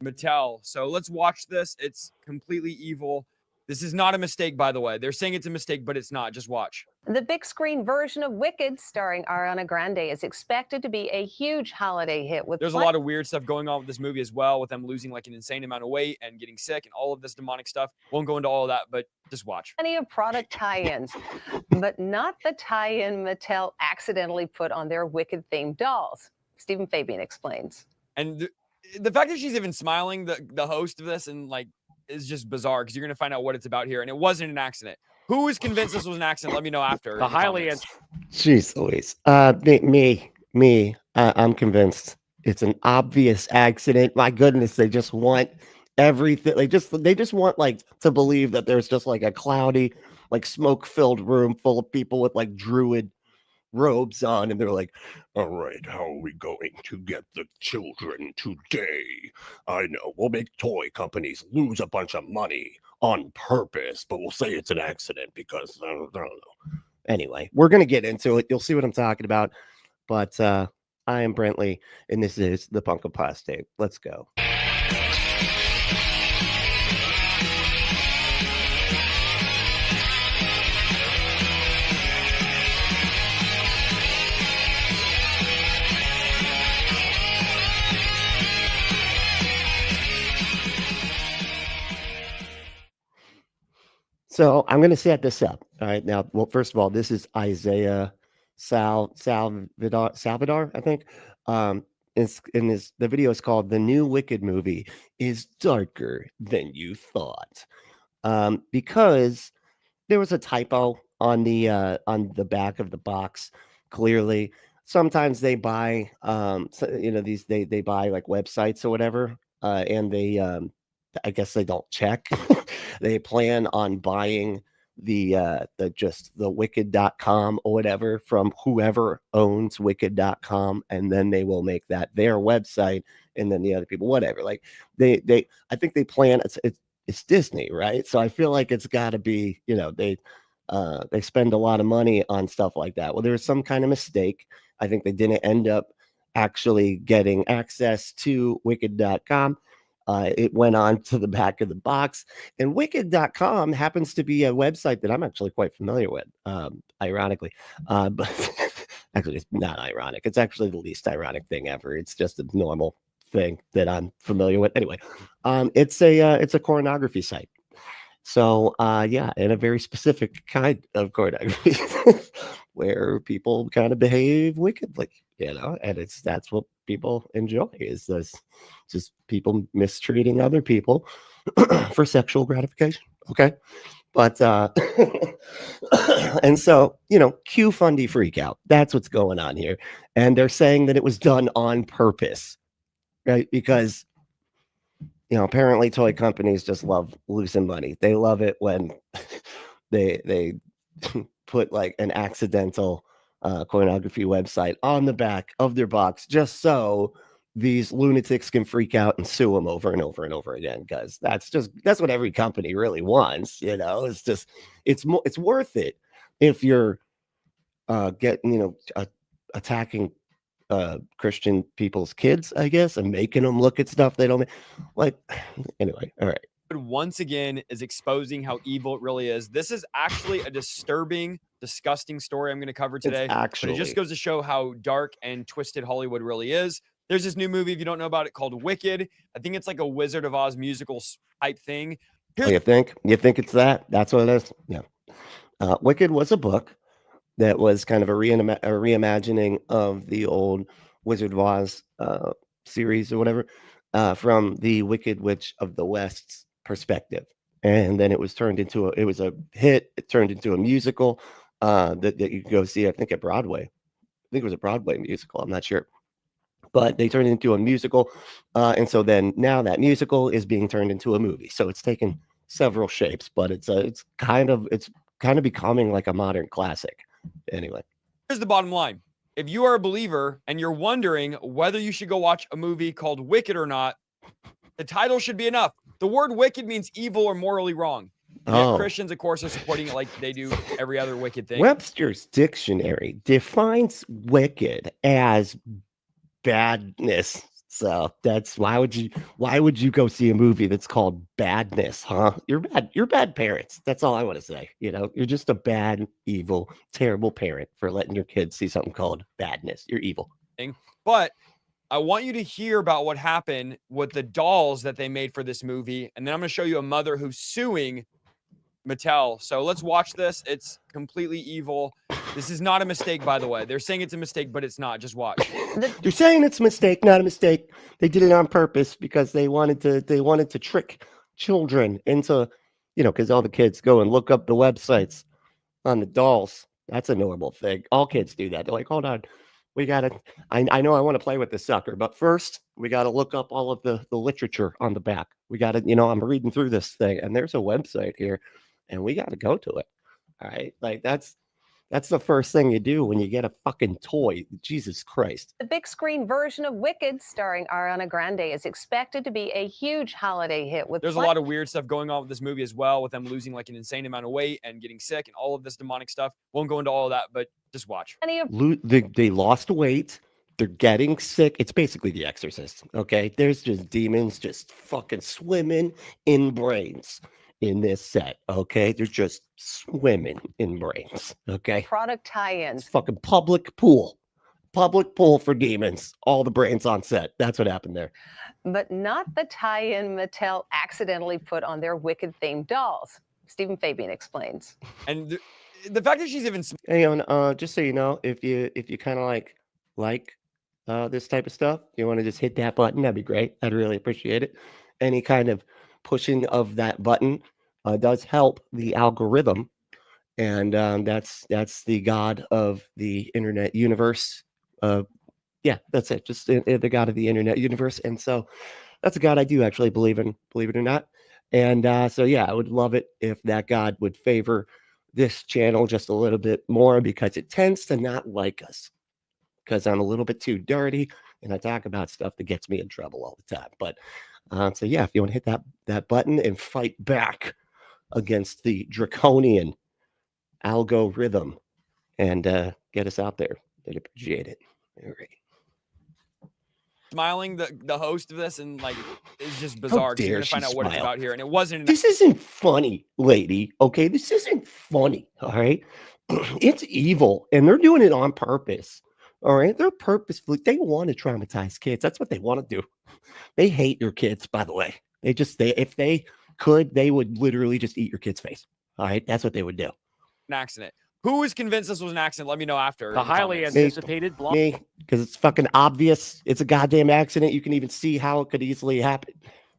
Mattel. So let's watch this. It's completely evil. This is not a mistake, by the way. They're saying it's a mistake, but it's not. Just watch. The big screen version of Wicked, starring Ariana Grande, is expected to be a huge holiday hit. There's a lot of weird stuff going on with this movie as well, with them losing like an insane amount of weight and getting sick and all of this demonic stuff. Won't go into all of that, but just watch. Plenty of product tie-ins, but not the tie-in Mattel accidentally put on their Wicked-themed dolls. Stephen Fabian explains. And the fact that she's even smiling, the host of this, and like, is just bizarre, because you're going to find out what it's about here. And it wasn't an accident. Who is convinced this was an accident? Let me know after. The highly... Jeez Louise. Me. I'm convinced it's an obvious accident. My goodness, they just want everything. They just want like to believe that there's just like a cloudy, like smoke-filled room full of people with like druid robes on, and they're like, all right, how are we going to get the children today? I know, we'll make toy companies lose a bunch of money on purpose, but we'll say it's an accident because I don't know. Anyway, we're going to get into it. You'll see what I'm talking about. But I am Brentley, and this is the Punk Apostate. Let's go. So I'm going to set this up. All right. Now, well, first of all, this is Isaiah Salvador, I think. The video is called "The New Wicked Movie is Darker Than You Thought," because there was a typo on the back of the box. Clearly, sometimes they buy, they buy like websites or whatever, and they, I guess they don't check. They plan on buying the wicked.com or whatever from whoever owns wicked.com, and then they will make that their website, and then the other people, whatever. Like I think they plan, it's Disney, right? So I feel like it's got to be, they spend a lot of money on stuff like that. Well, there was some kind of mistake. I think they didn't end up actually getting access to wicked.com. It went on to the back of the box, and wicked.com happens to be a website that I'm actually quite familiar with, ironically. But actually, it's not ironic. It's actually the least ironic thing ever. It's just a normal thing that I'm familiar with. Anyway, it's a pornography site. So, yeah, and a very specific kind of pornography where people kind of behave wickedly, and that's what people enjoy, is this just people mistreating other people for sexual gratification. Okay. But and so, Q Fundie freak out. That's what's going on here. And they're saying that it was done on purpose, right? Because apparently toy companies just love losing money. They love it when they put like an accidental pornography website on the back of their box, just so these lunatics can freak out and sue them over and over and over again. Because that's what every company really wants. It's just, it's worth it if you're attacking Christian people's kids, I guess, and making them look at stuff they don't like. Anyway, all right. Once again is exposing how evil it really is. This is actually a disturbing, disgusting story I'm going to cover today. But it just goes to show how dark and twisted Hollywood really is. There's this new movie, if you don't know about it, called Wicked. I think it's like a Wizard of Oz musical type thing. You think it's that? That's what it is? Yeah. Wicked was a book that was kind of a reimagining of the old Wizard of Oz series or whatever, from the Wicked Witch of the West's perspective. And then it was a hit. It turned into a musical that you can go see, I think, at Broadway. I think it was a Broadway musical. I'm not sure. But they turned it into a musical. And so then now that musical is being turned into a movie. So it's taken several shapes, but it's kind of becoming like a modern classic. Anyway, here's the bottom line. If you are a believer and you're wondering whether you should go watch a movie called Wicked or not, the title should be enough. The word wicked means evil or morally wrong. Yet Christians, of course, are supporting it like they do every other wicked thing. Webster's dictionary defines wicked as badness, So that's why would you go see a movie that's called Badness, huh? You're bad parents. That's all I want to say. You're just a bad, evil, terrible parent for letting your kids see something called Badness. You're evil. But I want you to hear about what happened with the dolls that they made for this movie. And then I'm going to show you a mother who's suing Mattel. So let's watch this. It's completely evil. This is not a mistake, by the way. They're saying it's a mistake, but it's not. Just watch. They're saying it's a mistake, not a mistake. They did it on purpose because they wanted to trick children into, because all the kids go and look up the websites on the dolls. That's a normal thing. All kids do that. They're like, hold on. I know I want to play with the sucker, but first we got to look up all of the literature on the back. We got to, I'm reading through this thing and there's a website here and we got to go to it. All right. Like that's the first thing you do when you get a fucking toy. Jesus Christ. The big screen version of Wicked starring Ariana Grande is expected to be a huge holiday hit. There's a lot of weird stuff going on with this movie as well, with them losing like an insane amount of weight and getting sick and all of this demonic stuff. Won't go into all of that, but just watch. They lost weight. They're getting sick. It's basically The Exorcist. Okay. There's just demons just fucking swimming in brains in this set. Okay. They're just swimming in brains. Okay. Product tie-ins. It's fucking public pool for demons. All the brains on set. That's what happened there. But not the tie-in Mattel accidentally put on their Wicked themed dolls. Stephen Fabian explains. And the fact that she's even just so you know, if you kind of like this type of stuff, you want to just hit that button, that'd be great. I'd really appreciate it. Any kind of pushing of that button does help the algorithm, and that's the god of the internet universe. Yeah, that's it. Just the god of the internet universe, and so that's a god I do actually believe in, believe it or not. And so yeah, I would love it if that god would favor this channel just a little bit more, because it tends to not like us because I'm a little bit too dirty and I talk about stuff that gets me in trouble all the time. But so yeah, if you want to hit that button and fight back against the draconian algorithm and get us out there, I'd appreciate it. All right. Smiling, the host of this, and like it's just bizarre. You're gonna find out what it's about here, and it wasn't. This isn't funny, lady. Okay, this isn't funny. All right, it's evil, and they're doing it on purpose. All right, they're purposefully. They want to traumatize kids. That's what they want to do. They hate your kids, by the way. If they could, they would literally just eat your kid's face. All right, that's what they would do. An accident. Who is convinced this was an accident? Let me know after. The highly anticipated me, because it's fucking obvious. It's a goddamn accident. You can even see how it could easily happen.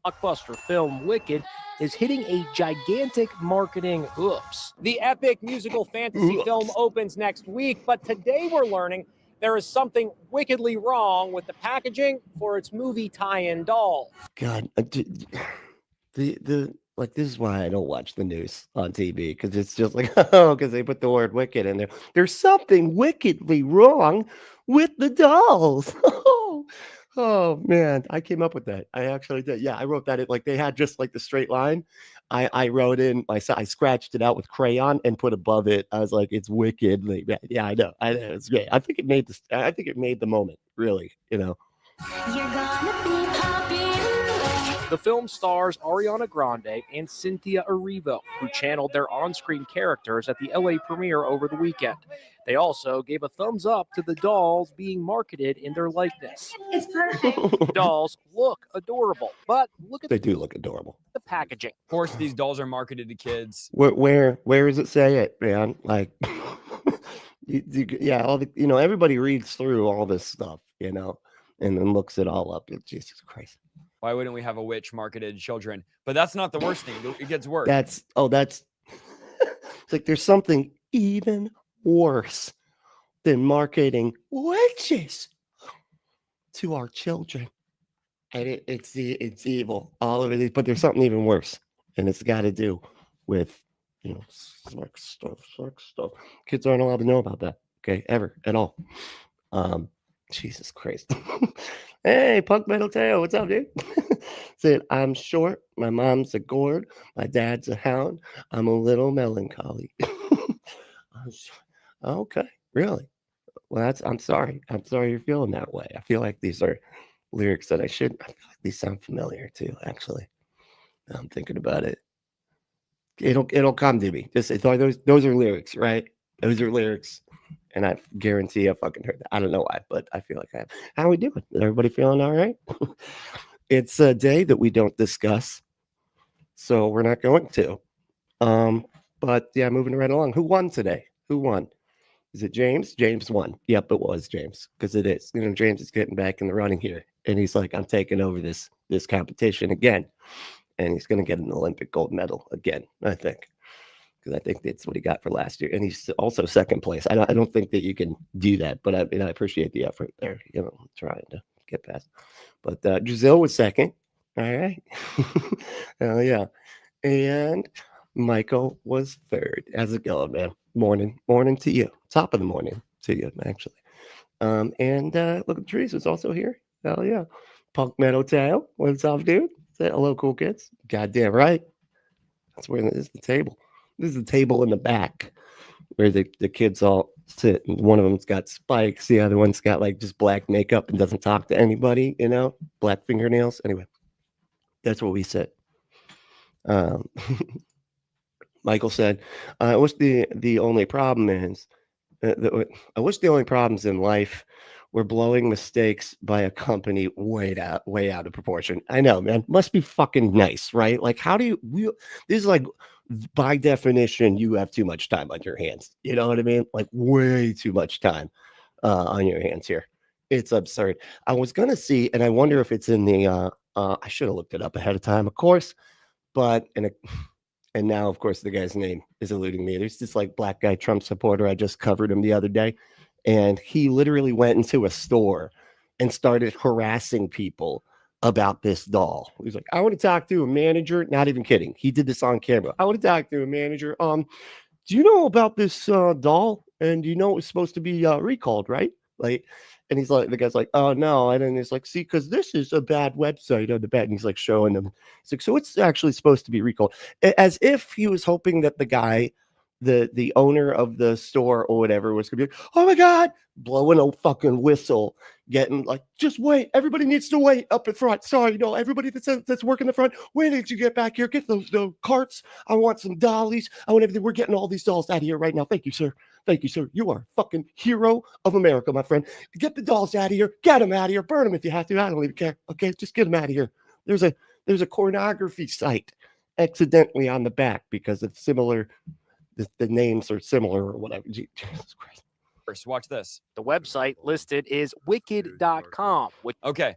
Blockbuster film Wicked is hitting a gigantic marketing oops. The epic musical fantasy film opens next week, but today we're learning there is something wickedly wrong with the packaging for its movie tie-in doll. God, like, this is why I don't watch the news on TV, because it's just like, oh, because they put the word wicked in there. There's something wickedly wrong with the dolls. Oh man, I came up with that. I actually did. Yeah, I wrote that. Like, they had just like the straight line. I wrote in, I scratched it out with crayon and put above it. I was like, it's wicked. Like, yeah, I know. It's great. I think it made this. I think it made the moment, really. You know. You're gonna be the film stars Ariana Grande and Cynthia Erivo, who channeled their on-screen characters at the LA premiere over the weekend. They also gave a thumbs up to the dolls being marketed in their likeness. It's perfect. Dolls look adorable, but they do look adorable. The packaging. Of course, these dolls are marketed to kids. Where does it say it, man? Like, yeah, all the, everybody reads through all this stuff, and then looks it all up. Jesus Christ. Why wouldn't we have a witch marketed children? But that's not the worst thing. It gets worse. That's it's like there's something even worse than marketing witches to our children. And it's evil. All of it is, but there's something even worse. And it's got to do with, sex stuff. Kids aren't allowed to know about that. Okay. Ever at all. Jesus Christ. Hey, Punk Metal Tail, what's up, dude? Said, I'm short, my mom's a gourd, my dad's a hound, I'm a little melancholy. Okay, really? Well, I'm sorry you're feeling that way. I feel like these are lyrics that I feel like these sound familiar too, actually. Now I'm thinking about it. It'll come to me. Just those are lyrics, right? Those are lyrics. And I guarantee I fucking heard that. I don't know why, but I feel like I have. How we doing? Everybody feeling all right? It's a day that we don't discuss, so we're not going to. But yeah, moving right along. Who won today? Who won? Is it James? James won. Yep, it was James, because it is. You know, James is getting back in the running here, and he's like, I'm taking over this competition again, and he's going to get an Olympic gold medal again, I think, because I think that's what he got for last year, and he's also second place. I don't think that you can do that, but I appreciate the effort there. You know, trying to get past. But Giselle was second. All right. Oh yeah, and Michael was third. How's it going, man? Morning to you. Top of the morning to you, actually. And look, Trees is also here. Hell yeah. Punk Meadow Tail. What's up, dude? Say hello, cool kids. Goddamn right. That's where this is the table. This is the table in the back where the kids all sit. And one of them's got spikes. The other one's got like just black makeup and doesn't talk to anybody, you know, black fingernails. Anyway, that's where we sit. Michael said, I wish the only problem is, I wish the only problems in life were blowing mistakes by a company way out of proportion. I know, man. Must be fucking nice, right? Like, how do you, this is like, by definition, you have too much time on your hands. You know what I mean? Like, way too much time on your hands here. It's absurd. I was going to see, and I wonder if it's in the, I should have looked it up ahead of time, of course, but, and now, of course, the guy's name is eluding me. There's this like black guy Trump supporter. I just covered him the other day. And he literally went into a store and started harassing people about this doll. He's like, I want to talk to a manager. Not even kidding. He did this on camera. I want to talk to a manager. Do you know about this doll? And you know it was supposed to be recalled, right? Like, and he's like, the guy's like, oh no. And then he's like, see, because this is a bad website on the back. And he's like showing them. He's like, so it's actually supposed to be recalled. As if he was hoping that the guy, the owner of the store or whatever, was gonna be like, oh my God, blowing a fucking whistle, getting like, just wait. Everybody needs to wait up in front. Sorry, no, everybody that's working the front, wait until you get back here. Get the carts. I want some dollies. I want everything. We're getting all these dolls out of here right now. Thank you, sir. Thank you, sir. You are a fucking hero of America, my friend. Get the dolls out of here. Get them out of here. Burn them if you have to. I don't even care. Okay, just get them out of here. There's a pornography site accidentally on the back because it's similar. The names are similar or whatever. Jesus Christ. First, watch this. The website listed is wicked.com, which Okay.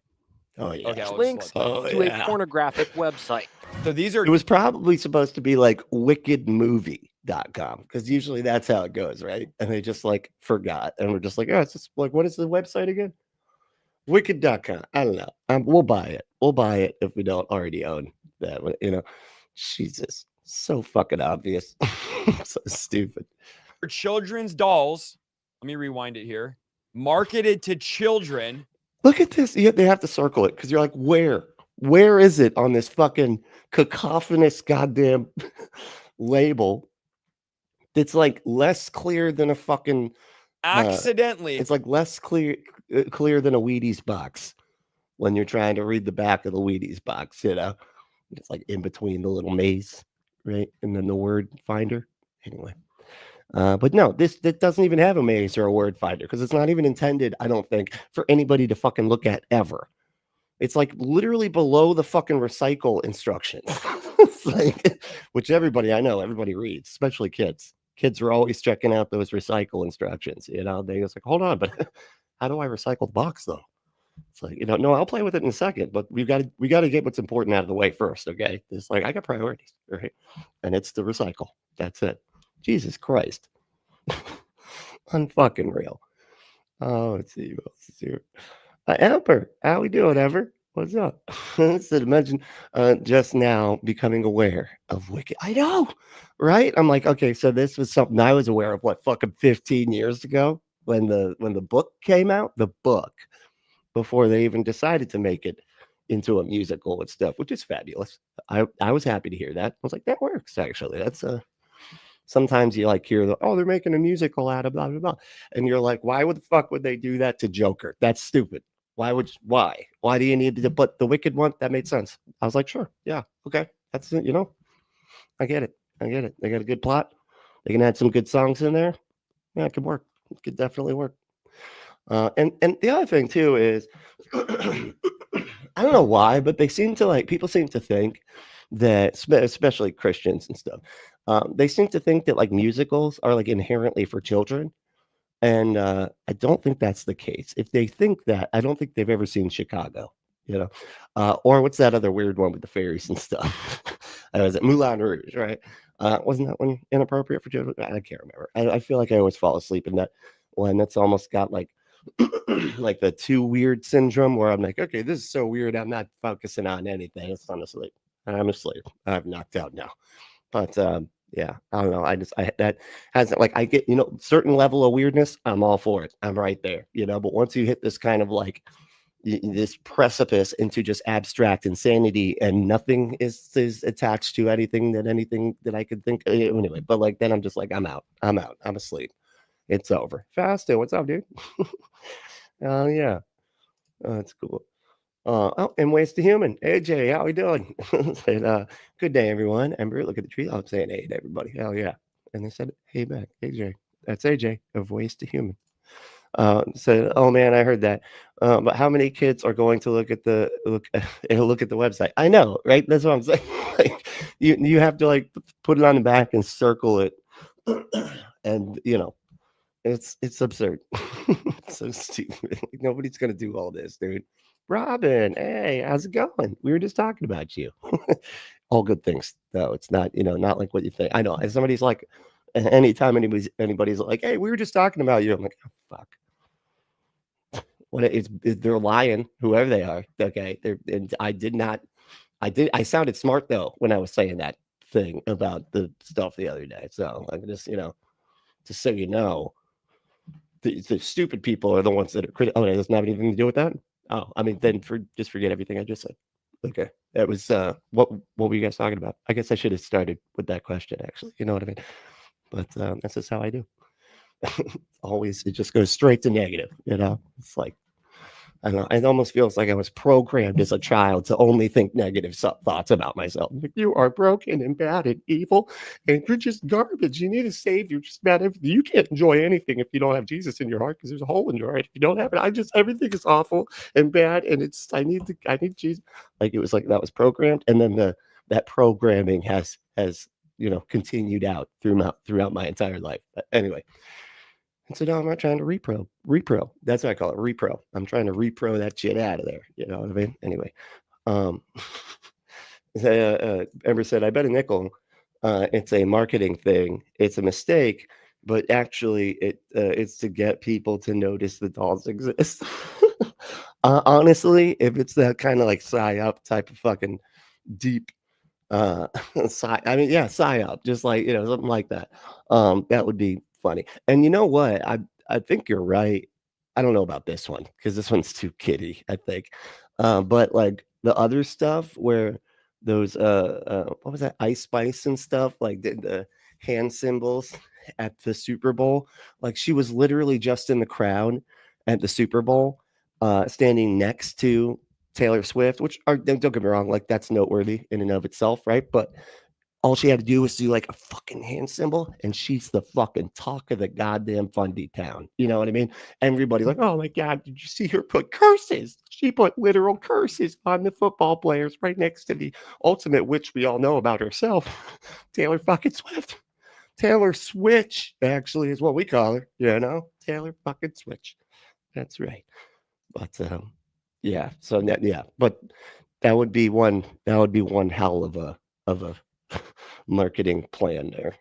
Oh yeah. Okay. links to a pornographic website. So these are. It was probably supposed to be like wickedmovie.com because usually that's how it goes, right? And they just like forgot. And we're just like, oh, it's just like, what is the website again? Wicked.com. I don't know. We'll buy it. We'll buy it if we don't already own that. You know, Jesus. So fucking obvious. So stupid. For children's dolls. Let me rewind it here. Marketed to children. Look at this. They have to circle it because you're like, where is it on this fucking cacophonous goddamn label that's like less clear than a fucking Accidentally. It's like less clear than a Wheaties box when you're trying to read the back of the Wheaties box, you know. It's like in between the little maze, right? And then the word finder. Anyway. But no, this doesn't even have a maze or a word finder because it's not even intended, I don't think, for anybody to fucking look at ever. It's like literally below the fucking recycle instructions. It's like, which everybody reads, especially kids. Kids are always checking out those recycle instructions. You know, they just like, hold on, but how do I recycle the box though? It's like, you know, no, I'll play with it in a second, but we got to get what's important out of the way first, okay? It's like I got priorities, right? And it's the recycle. That's it. Jesus Christ. Unfucking real. Oh, let's see. Let's see. Ember, how we doing, Ember? What's up? So to mention just now becoming aware of Wicked. I know, right? I'm like, okay, so this was something I was aware of, what, fucking 15 years ago when the book came out, the book, before they even decided to make it into a musical and stuff, which is fabulous. I was happy to hear that. I was like, that works, actually. That's sometimes you like hear they're making a musical out of blah, blah, blah. And you're like, why would the fuck would they do that to Joker? That's stupid. Why do you need to put the wicked one? That made sense. I was like, sure, yeah, okay, that's it. I get it. They got a good plot. They can add some good songs in there. Yeah, it could work. It could definitely work. And the other thing too is, I don't know why, but people seem to think that, especially Christians and stuff, they seem to think that like musicals are like inherently for children. And I don't think that's the case. If they think that, I don't think they've ever seen Chicago, or what's that other weird one with the fairies and stuff? Was it Moulin Rouge, right? Wasn't that one inappropriate for children? I can't remember. I feel like I always fall asleep in that one. That's almost got like like the too weird syndrome, where I'm like, okay, this is so weird, I'm not focusing on anything. It's honestly, I'm asleep. I'm knocked out now. But yeah, I don't know. That hasn't, like, I get, certain level of weirdness, I'm all for it. I'm right there, but once you hit this kind of like this precipice into just abstract insanity and nothing is attached to anything that I could think anyway, but like, then I'm just like, I'm out, I'm asleep. It's over. Faster. What's up, dude? Oh, yeah. Oh, that's cool. And Waste to Human. AJ, how we doing? Said, good day, everyone. Ember, look at the tree. I'm saying hey to everybody. Hell yeah. And they said, hey back, AJ. That's AJ of Waste to Human. Said, oh man, I heard that. But how many kids are going to look at the website? I know, right? That's what I'm saying. Like, you have to like put it on the back and circle it, and it's absurd. It's so stupid. Like, nobody's gonna do all this, dude. Robin, hey, how's it going? We were just talking about you. All good things, though. It's not, not like what you think. I know. And somebody's like, anytime anybody's like, hey, we were just talking about you. I'm like, oh, fuck. They're lying, whoever they are. Okay. I sounded smart though when I was saying that thing about the stuff the other day. So I'm just, just so you know, the stupid people are the ones that are critical. Oh, it doesn't have anything to do with that. Oh, I mean, then just forget everything I just said. Okay, that was what were you guys talking about? I guess I should have started with that question, actually. You know what I mean? But that's just how I do. Always, it just goes straight to negative. It's like, I don't know. It almost feels like I was programmed as a child to only think negative thoughts about myself. Like, you are broken and bad and evil, and you're just garbage. You need a savior. Just bad. You can't enjoy anything if you don't have Jesus in your heart, because there's a hole in your heart if you don't have it. Everything is awful and bad, and I need Jesus. Like, it was like that was programmed, and then that programming has continued out throughout my entire life. But anyway. And so now I'm not trying to repro. That's what I call it, repro. I'm trying to repro that shit out of there. You know what I mean? Anyway, Ember said, I bet a nickel. It's a marketing thing. It's a mistake, but actually it's to get people to notice the dolls exist. Honestly, if it's that kind of like psyop type of fucking deep psyop, just like, something like that. That would be funny. And you know what? I think you're right. I don't know about this one because this one's too kiddie, I think. But like the other stuff where those what was that, Ice Spice and stuff, like the hand symbols at the Super Bowl, like she was literally just in the crowd at the Super Bowl, standing next to Taylor Swift, which don't get me wrong, like that's noteworthy in and of itself, right? But all she had to do was do like a fucking hand symbol, and she's the fucking talk of the goddamn Fundie town. You know what I mean? Everybody's like, oh my God, did you see her put curses? She put literal curses on the football players right next to the ultimate witch we all know about herself, Taylor fucking Swift. Taylor Switch, actually, is what we call her, Taylor fucking Switch. That's right. But yeah, so yeah, but that would be one hell of a marketing plan there.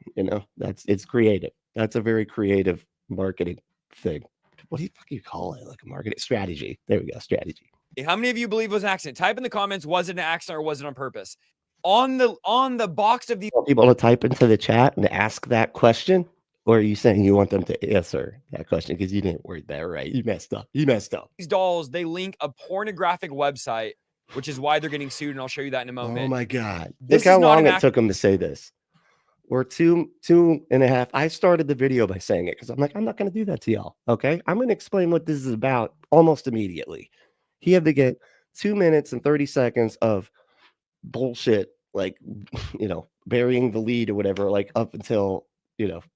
It's creative. That's a very creative marketing thing. What do you call it? Like a marketing strategy. There we go, strategy. How many of you believe it was an accident? Type in the comments, was it an accident or was it on purpose? On the box of the people to type into the chat and ask that question, or are you saying you want them to answer that question because you didn't word that right? You messed up. These dolls, they link a pornographic website, which is why they're getting sued, and I'll show you that in a moment. Oh my God. Look how long it took them to say this. We're two and a half. I started the video by saying it because I'm like, I'm not going to do that to y'all. Okay. I'm going to explain what this is about almost immediately. He had to get 2 minutes and 30 seconds of bullshit, like, burying the lead or whatever, like up until,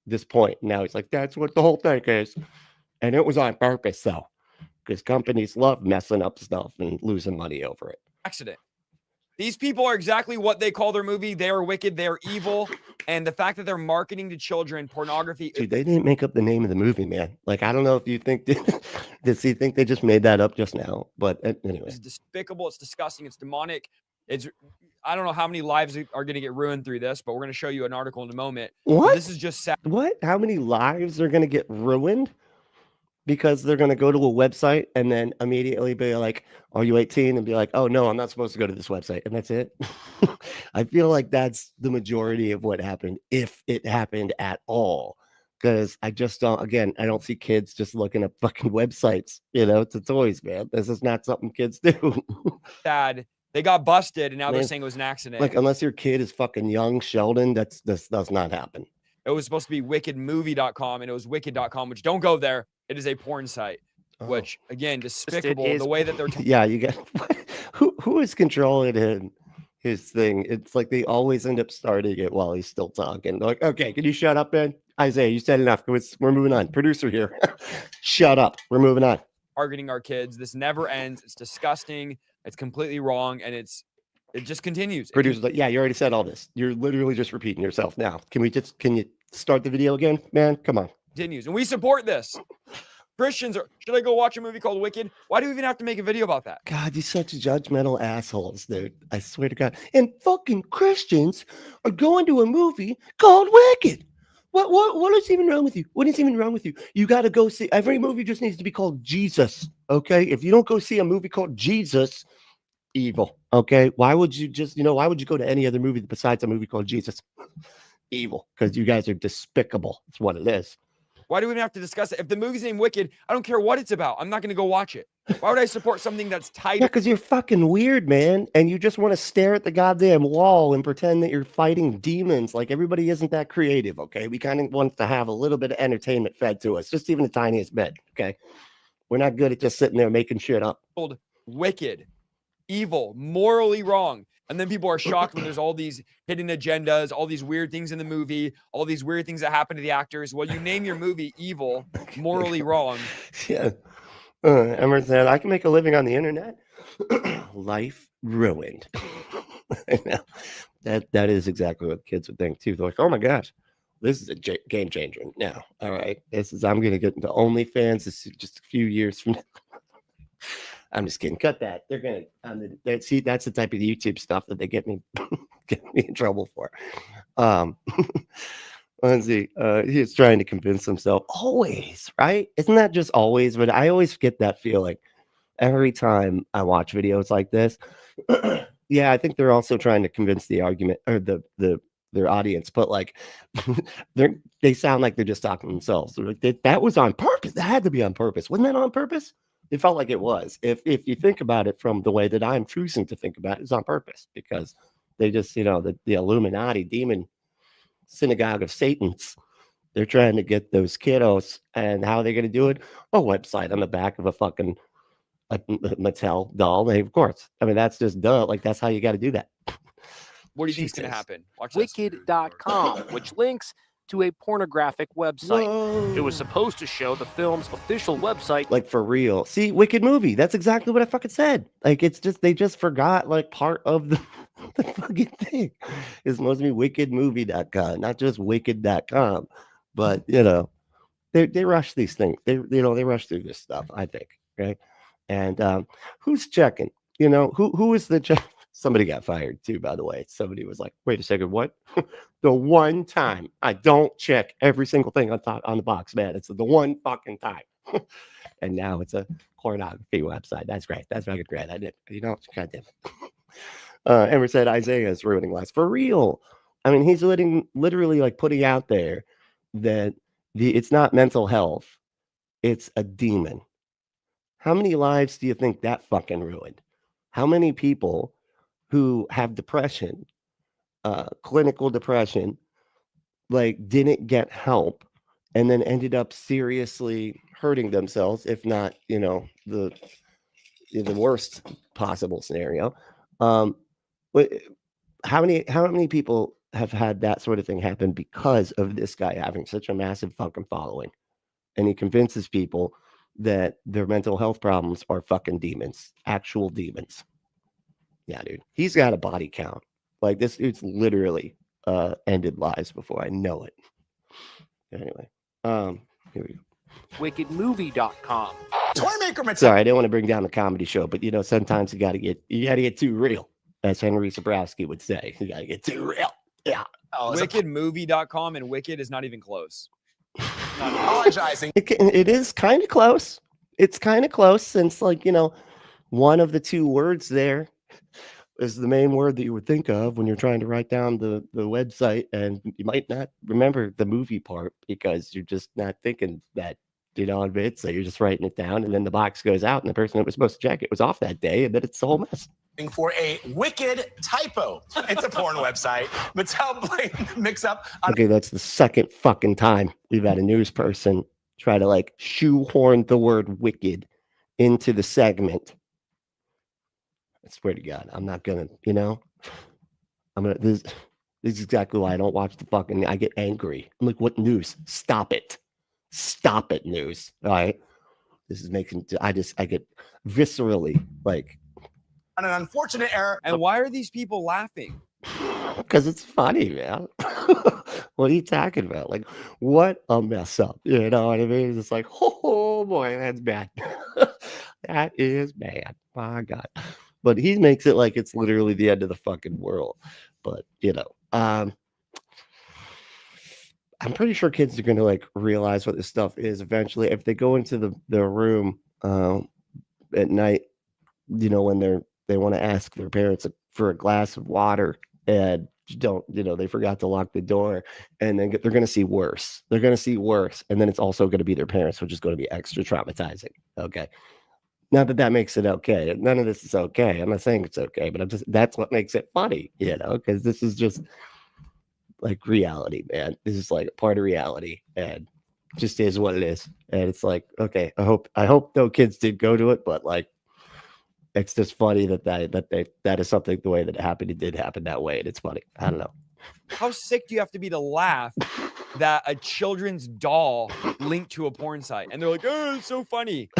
this point. Now he's like, that's what the whole thing is. And it was on purpose, though, because companies love messing up stuff and losing money over it. Accident. These people are exactly what they call their movie. They are wicked. They're evil. And the fact that they're marketing to children pornography. Dude, they didn't make up the name of the movie, man. Like, I don't know if you think, does he think they just made that up just now? But anyway. It's despicable. It's disgusting. It's demonic. I don't know how many lives are going to get ruined through this, but we're going to show you an article in a moment. What? But this is just sad. What? How many lives are going to get ruined? Because they're going to go to a website and then immediately be like, are you 18? And be like, oh, no, I'm not supposed to go to this website. And that's it. I feel like that's the majority of what happened, if it happened at all. Because I just don't, again, I don't see kids just looking up fucking websites, to toys, man. This is not something kids do. Sad. They got busted and now they're saying it was an accident. Like, unless your kid is fucking young, Sheldon, this does not happen. It was supposed to be wickedmovie.com and it was wicked.com, which don't go there. It is a porn site, which again, despicable the way that they're. Yeah, you get who is controlling his thing. It's like they always end up starting it while he's still talking. They're like, okay, can you shut up, man? Isaiah, you said enough. We're moving on. Producer here. Shut up. We're moving on. Targeting our kids. This never ends. It's disgusting. It's completely wrong. And it just continues. Producer's like, yeah, you already said all this. You're literally just repeating yourself now. Can you start the video again, man? Come on. Continues. And we support this. Christians should I go watch a movie called Wicked? Why do we even have to make a video about that? God, you're such judgmental assholes, dude. I swear to God. And fucking Christians are going to a movie called Wicked. What is even wrong with you? What is even wrong with you? You got to go see. Every movie just needs to be called Jesus. Okay. If you don't go see a movie called Jesus, evil. Okay. Why would you why would you go to any other movie besides a movie called Jesus? Evil. Because you guys are despicable. That's what it is. Why do we even have to discuss it? If the movie's named Wicked, I don't care what it's about. I'm not going to go watch it. Why would I support something that's tight? Yeah, because you're fucking weird, man. And you just want to stare at the goddamn wall and pretend that you're fighting demons. Like, everybody isn't that creative, okay? We kind of want to have a little bit of entertainment fed to us, just even the tiniest bit, okay? We're not good at just sitting there making shit up. Wicked, evil, morally wrong. And then people are shocked when there's all these hidden agendas, all these weird things in the movie, all these weird things that happen to the actors. Well, you name your movie evil, morally wrong. Yeah. Ember said, I can make a living on the internet. Life ruined. I know. That is exactly what kids would think, too. They're like, oh, my gosh, this is a game changer now. All right. I'm going to get into OnlyFans. This is just a few years from now. I'm just kidding. Cut that. They're gonna see. That's the type of YouTube stuff that they get me in trouble for. Let's see. He's trying to convince himself. Always, right? Isn't that just always? But I always get that feeling every time I watch videos like this. Yeah, I think they're also trying to convince the argument or their audience, but like they sound like they're just talking to themselves. They're like, that was on purpose. That had to be on purpose. Wasn't that on purpose? It felt like it was. If you think about it from the way that I'm choosing to think about it, it's on purpose because they just, the Illuminati demon synagogue of Satan's, they're trying to get those kiddos. And how are they going to do it? A website on the back of a fucking Mattel doll. Of course. I mean, that's just duh. Like, that's how you got to do that. What do you think is going to happen? Watch this. Wicked.com, which links to a pornographic website. Whoa. It was supposed to show the film's official website. Like, for real. See, Wicked movie. That's exactly what I fucking said. Like, it's just, they just forgot like part of the fucking thing. It's supposed to be wickedmovie.com, not just wicked.com. But, they rush these things. They rush through this stuff, I think. Right. And who's checking? Who is the check? Somebody got fired too, by the way. Somebody was like, wait a second, what? The one time I don't check every single thing on the box, man. It's the one fucking time. And now it's a pornography website. That's great. That's fucking great. I did. Goddamn. Ember said Isaiah is ruining lives. For real. I mean, he's literally like putting out there that it's not mental health. It's a demon. How many lives do you think that fucking ruined? How many people who have depression, clinical depression, like didn't get help and then ended up seriously hurting themselves, if not, the worst possible scenario. How many people have had that sort of thing happen because of this guy having such a massive fucking following, and he convinces people that their mental health problems are fucking demons, actual demons. Yeah, dude, he's got a body count. Like, this dude's literally ended lives before I know it. Anyway, here we go. wickedmovie.com. Sorry, I didn't want to bring down the comedy show, but sometimes you gotta get too real, as Henry Zabrowski would say. You gotta get too real. Yeah. Wickedmovie.com, and Wicked is not even close. Not apologizing. It is kind of close. It's kind of close, since, like, one of the two words there is the main word that you would think of when you're trying to write down the website, and you might not remember the movie part because you're just not thinking that, on it. So you're just writing it down, and then the box goes out, and the person that was supposed to check it was off that day, and then it's a whole mess. For a wicked typo. It's a porn website. Mattel blamed mix-up. Okay, that's the second fucking time we've had a news person try to, like, shoehorn the word wicked into the segment. I swear to God, I'm not gonna, this is exactly why I don't watch the fucking, I get angry. I'm like, what news? Stop it. Stop it, news. All right. This is making, I get viscerally, like. On an unfortunate error. And why are these people laughing? Because it's funny, man. What are you talking about? Like, what a mess up. You know what I mean? It's like, oh boy, that's bad. That is bad. My God. But he makes it like it's literally the end of the fucking world. But, I'm pretty sure kids are going to, like, realize what this stuff is eventually. If they go into their room at night, when they want to ask their parents for a glass of water, and they forgot to lock the door, and then they're going to see worse. They're going to see worse. And then it's also going to be their parents, which is going to be extra traumatizing. Okay. Not that makes it okay. None of this is okay. I'm not saying it's okay, but that's what makes it funny, because this is just like reality, man. This is like a part of reality, and just is what it is. And it's like, okay, I hope no kids did go to it, but, like, it's just funny that is something, the way that it happened, it did happen that way, and it's funny. I don't know. How sick do you have to be to laugh that a children's doll linked to a porn site, and they're like, oh, it's so funny.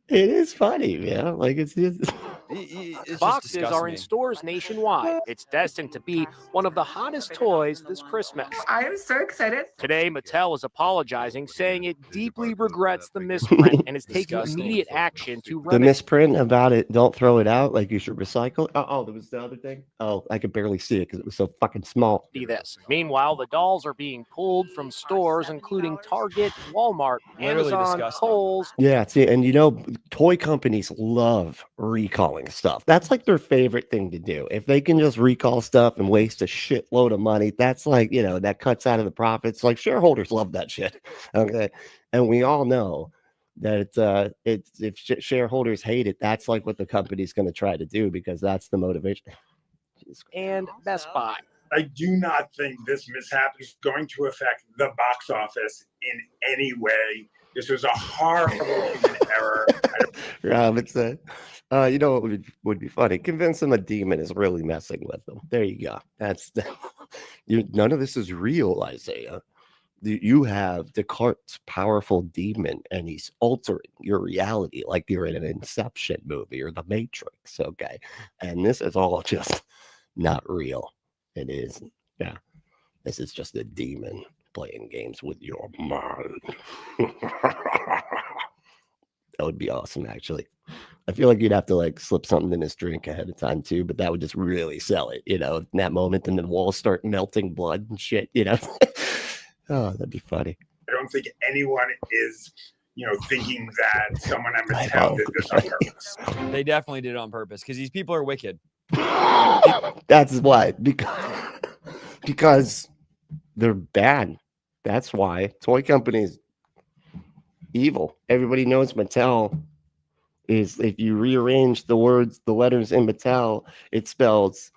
It is funny, man. Like, it's just. It's Boxes are in stores nationwide. It's destined to be one of the hottest toys this Christmas. I am so excited. Today, Mattel is apologizing, saying it deeply regrets the misprint and is taking immediate action to remedy. The misprint about it, don't throw it out, like you should recycle. Oh, there was the other thing. Oh, I could barely see it because it was so fucking small. See this. Meanwhile, the dolls are being pulled from stores including Target, Walmart, Amazon, Kohl's. Yeah, see, and toy companies love recalling stuff. That's like their favorite thing to do. If they can just recall stuff and waste a shitload of money, that's like, that cuts out of the profits. Like, shareholders love that shit. Okay. And we all know that if shareholders hate it, that's like what the company's going to try to do, because that's the motivation. And Best Buy. I do not think this mishap is going to affect the box office in any way. This was a horrible human error. Robin said, what would be funny? Convince them a demon is really messing with them. There you go. None of this is real, Isaiah. You have Descartes' powerful demon, and he's altering your reality like you're in an Inception movie or The Matrix. Okay. And this is all just not real. It is. Yeah. This is just a demon playing games with your mind. That would be awesome, actually. I feel like you'd have to, like, slip something in his drink ahead of time too, but that would just really sell it, in that moment, and then the walls start melting blood and shit, Oh, that'd be funny. I don't think anyone is, thinking that someone at Mattel did this on purpose. They definitely did it on purpose, because these people are wicked. That's why, because they're bad. That's why. Toy companies, evil. Everybody knows Mattel is, if you rearrange the letters in Mattel, it spells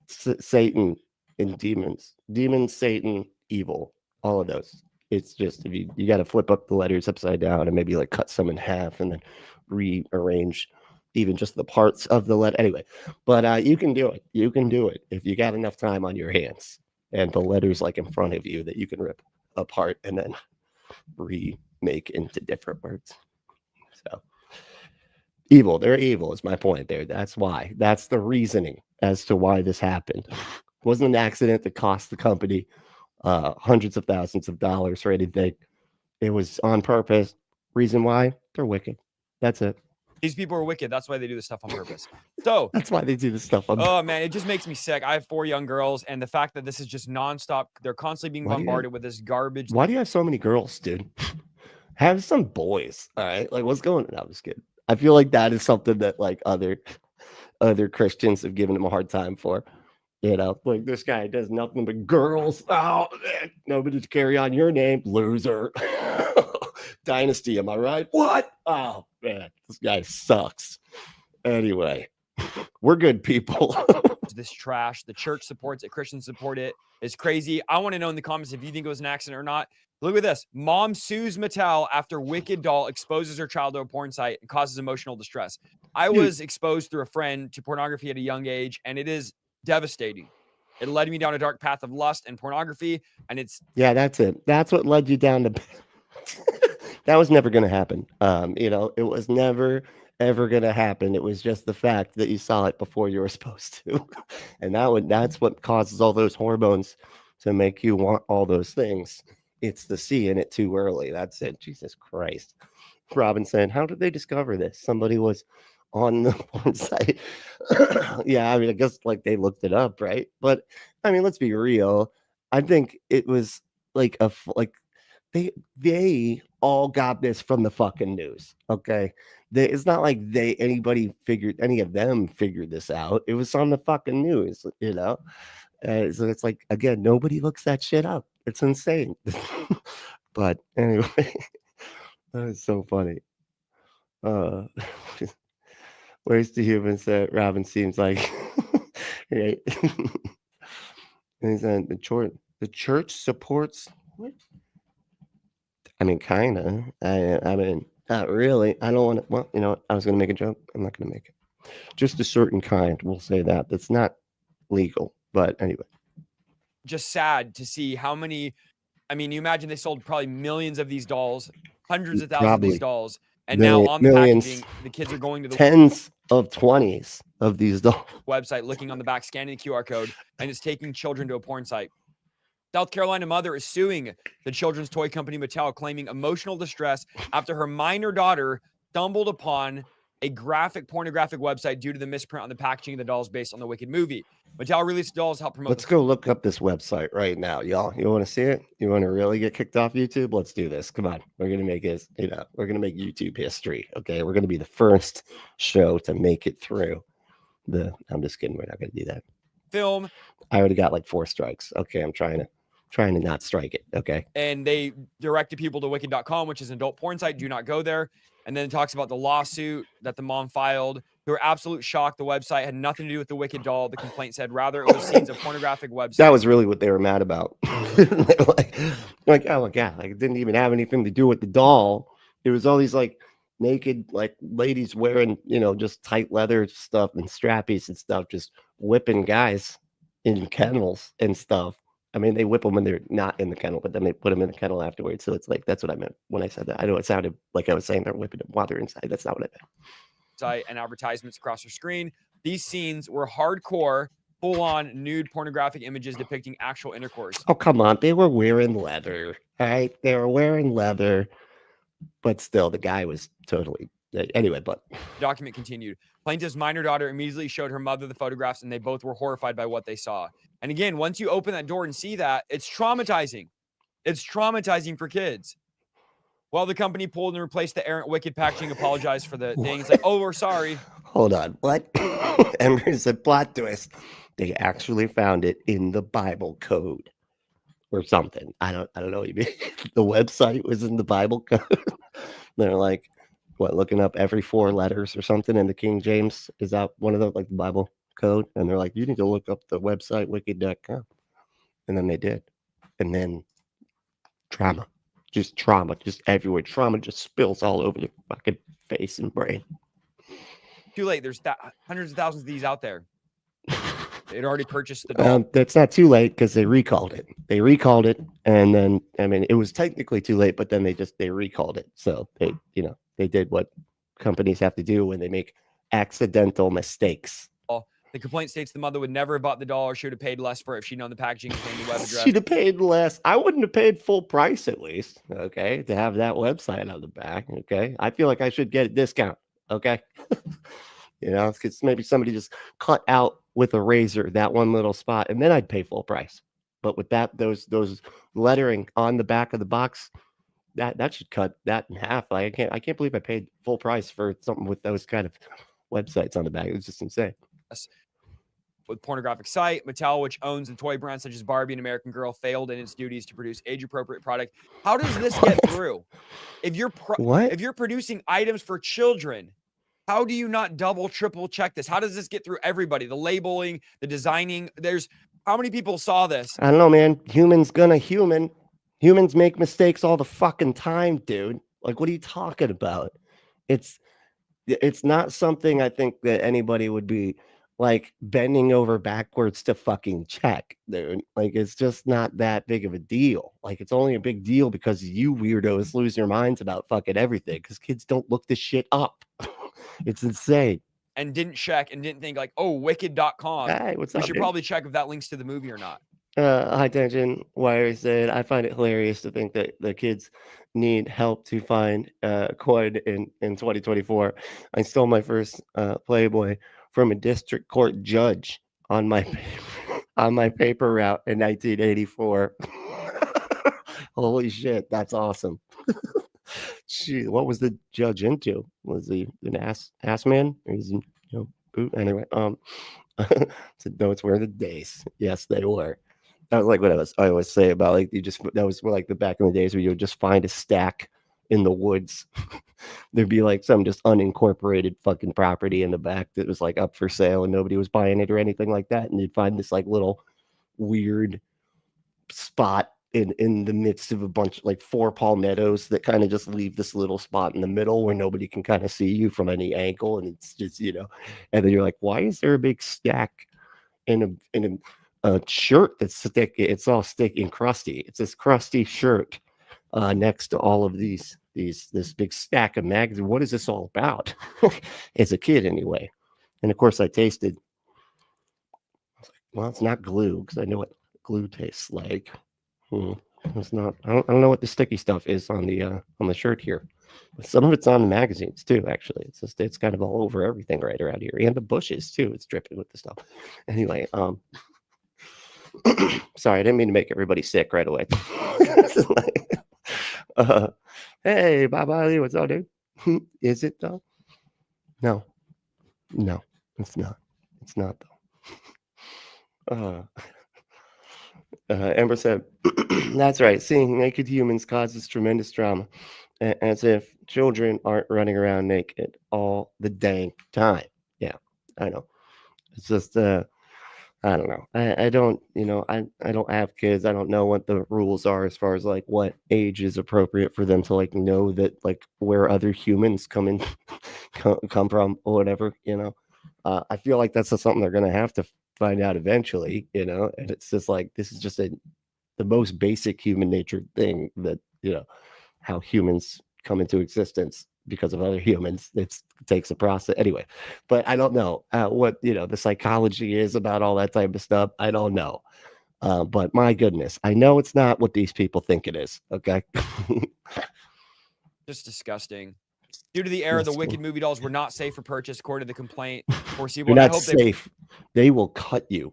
Satan and demons. Demons, Satan, evil. All of those. It's just, if you got to flip up the letters upside down and maybe, like, cut some in half and then rearrange even just the parts of the letter. Anyway, but you can do it. You can do it if you got enough time on your hands and the letters like in front of you that you can rip apart and then remake into different words. So evil, they're evil is my point there. That's why. That's the reasoning as to why this happened. It wasn't an accident that cost the company hundreds of thousands of dollars or anything. It was on purpose. Reason why? They're wicked. That's it. These people are wicked. That's why they do this stuff on purpose. So that's why they do this stuff on purpose. Oh man, it just makes me sick. I have 4 young girls, and the fact that this is just nonstop, they're constantly being bombarded with this garbage. Why do you have so many girls, dude? Have some boys. All right. Like, what's going on? No, I'm just kidding. I feel like that is something that like other Christians have given him a hard time for. You know, like this guy does nothing but girls. Oh, man. Nobody to carry on your name, loser. Dynasty, am I right? What? Oh man, this guy sucks. Anyway, we're good people. This trash, the church supports it, Christians support it. It's crazy. I want to know in the comments if you think it was an accident or not. Look at this. Mom sues Mattel after wicked doll exposes her child to a porn site and causes emotional distress. I was exposed through a friend to pornography at a young age, and it is devastating. It led me down a dark path of lust and pornography, and it's that's it. That's what led you down to that was never going to happen. You know, it was never ever going to happen. It was just the fact that you saw it before you were supposed to. And that's what causes all those hormones to make you want all those things. It's the seeing it too early. That's it. Jesus Christ. Robinson, how did they discover this? Somebody was on the porn site. Yeah, I mean, I guess like they looked it up, right? But I mean, let's be real. I think it was like they all got this from the fucking news. Okay. It's not like any of them figured this out. It was on the fucking news, you know? So it's like, again, nobody looks that shit up. It's insane. But anyway, that is so funny. Where's the humans that Robin seems like? Right. The church supports what? I mean, kind of. I mean, not really. I don't want to. Well, you know what? I was going to make a joke. I'm not going to make it. Just a certain kind. We'll say that. That's not legal. But anyway. Just sad to see how many. I mean, you imagine they sold probably millions of these dolls, hundreds of thousands of these dolls. And now on the packaging, the kids are going to the tens of 20s of these dolls website, looking on the back, scanning the QR code, and it's taking children to a porn site. South Carolina mother is suing the children's toy company Mattel, claiming emotional distress after her minor daughter stumbled upon a pornographic website due to the misprint on the packaging of the dolls based on the Wicked movie. Mattel released dolls to help promote. Let's go look up this website right now, y'all. You want to see it? You want to really get kicked off YouTube? Let's do this. Come on. We're going to make it, we're going to make YouTube history. Okay. We're going to be the first show to make it through I'm just kidding. We're not going to do that. Film. I already got like 4 strikes. Okay. I'm trying to not strike it. Okay. And they directed people to wicked.com, which is an adult porn site. Do not go there. And then it talks about the lawsuit that the mom filed. To her absolute shock, the website had nothing to do with the Wicked doll. The complaint said rather it was scenes of pornographic website. That was really what they were mad about. like, oh my God, like it didn't even have anything to do with the doll. It was all these like naked like ladies wearing, just tight leather stuff and strappies and stuff, just whipping guys in kennels and stuff. I mean, they whip them when they're not in the kennel, but then they put them in the kennel afterwards. So it's like, that's what I meant when I said that. I know it sounded like I was saying they're whipping them while they're inside. That's not what I meant. Site and advertisements across her screen. These scenes were hardcore, full-on nude pornographic images depicting actual intercourse. Oh, come on. They were wearing leather, right? They were wearing leather, but still the guy was totally... Anyway, but... The document continued. Plaintiff's minor daughter immediately showed her mother the photographs, and they both were horrified by what they saw. And again, once you open that door and see that, it's traumatizing. It's traumatizing for kids. Well, the company pulled and replaced the errant Wicked packaging, apologized for the thing. It's like, oh, we're sorry. Hold on. What? Ember's a plot twist. They actually found it in the Bible code or something. I don't know what you mean. The website was in the Bible code. They're like, what, looking up every 4 letters or something in the King James? Is that one of the like the Bible code? And they're like, you need to look up the website wicked.com. And then they did. And then trauma, just everywhere. Trauma just spills all over the fucking face and brain. Too late. There's hundreds of thousands of these out there. They'd already purchased the doll. That's not too late because they recalled it. They recalled it, and then I mean it was technically too late, but then they recalled it. So they did what companies have to do when they make accidental mistakes. The complaint states the mother would never have bought the doll, or she would have paid less for it if she'd known the packaging contained the web address. She'd have paid less. I wouldn't have paid full price at least. Okay, to have that website on the back. Okay, I feel like I should get a discount. Okay, because maybe somebody just cut out with a razor that one little spot, and then I'd pay full price. But with those lettering on the back of the box, that should cut that in half. I can't believe I paid full price for something with those kind of websites on the back. It was just insane. With pornographic site, Mattel, which owns the toy brands such as Barbie and American Girl, failed in its duties to produce age-appropriate product. How does this get through? If you're producing items for children, how do you not double, triple check this? How does this get through everybody? The labeling, the designing. How many people saw this? I don't know, man. Humans gonna human. Humans make mistakes all the fucking time, dude. Like, what are you talking about? It's not something I think that anybody would be like bending over backwards to fucking check, dude. Like, it's just not that big of a deal. Like, it's only a big deal because you weirdos lose your minds about fucking everything because kids don't look this shit up. It's insane. And didn't check and didn't think like, oh, wicked.com. Hey, what's we up, should dude? probably check if that links to the movie or not. High Tension Wire said, I find it hilarious to think that the kids need help to find coin in 2024. I stole my first Playboy from a district court judge on my paper route in 1984. Holy shit, that's awesome. Gee, what was the judge into? Was he an ass man? Or is he, boot? Anyway, notes were the days. Yes, they were. That was like what I always say about like that was like the back in the days where you would just find a stack in the woods. There'd be like some just unincorporated fucking property in the back that was like up for sale and nobody was buying it or anything like that. And you'd find this like little weird spot in the midst of a bunch of like 4 palmettos that kind of just leave this little spot in the middle where nobody can kind of see you from any angle. And it's just, and then you're like, why is there a big stack in a shirt that's sticky? It's all sticky and crusty. It's this crusty shirt next to all of this big stack of magazines. What is this all about? As a kid anyway. And of course I tasted. I was like, well, it's not glue because I know what glue tastes like. It's not. I don't know what the sticky stuff is on the shirt here. But some of it's on the magazines too. Actually, it's kind of all over everything right around here, and the bushes too. It's dripping with the stuff. Anyway, sorry, I didn't mean to make everybody sick right away. Hey, Bye, what's up, dude? Is it though? No, it's not. It's not though. Ember said, that's right. Seeing naked humans causes tremendous trauma, as if children aren't running around naked all the dang time. Yeah, I know. It's just, I don't know. I don't, I don't have kids. I don't know what the rules are as far as like what age is appropriate for them to like know that like where other humans come from or whatever, I feel like that's just something they're going to have to find out eventually, and it's just like, this is just the most basic human nature thing that, how humans come into existence because of other humans. It takes a process anyway, but I don't know what, the psychology is about all that type of stuff. I don't know. But my goodness, I know it's not what these people think it is. Okay. Just disgusting. Due to the era, the Wicked movie dolls were not safe for purchase, according to the complaint. They're not safe. They will cut you.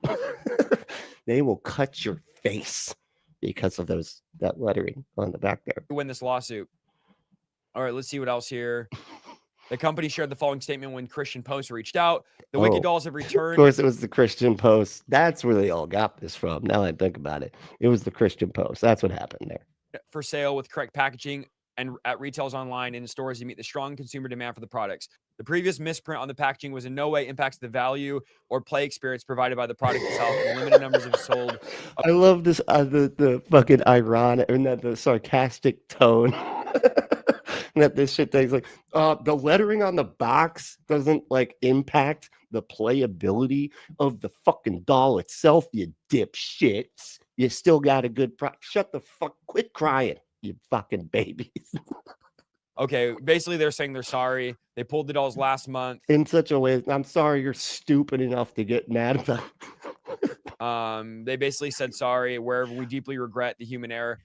They will cut your face because of that lettering on the back there. Win this lawsuit. All right, let's see what else here. The company shared the following statement when Christian Post reached out. The Wicked dolls have returned. Of course, it was the Christian Post. That's where they all got this from. Now I think about it. It was the Christian Post. That's what happened there. For sale with correct packaging and at retails online and in stores to meet the strong consumer demand for the products. The previous misprint on the packaging was in no way impacts the value or play experience provided by the product itself. And limited numbers of sold. I love this the fucking ironic and the sarcastic tone. that this shit takes like the lettering on the box doesn't like impact the playability of the fucking doll itself, you dipshits. You still got a good shut the fuck, quit crying, you fucking babies. Okay, basically they're saying they're sorry. They pulled the dolls last month. In such a way, I'm sorry you're stupid enough to get mad about it. They basically said sorry wherever we deeply regret the human error.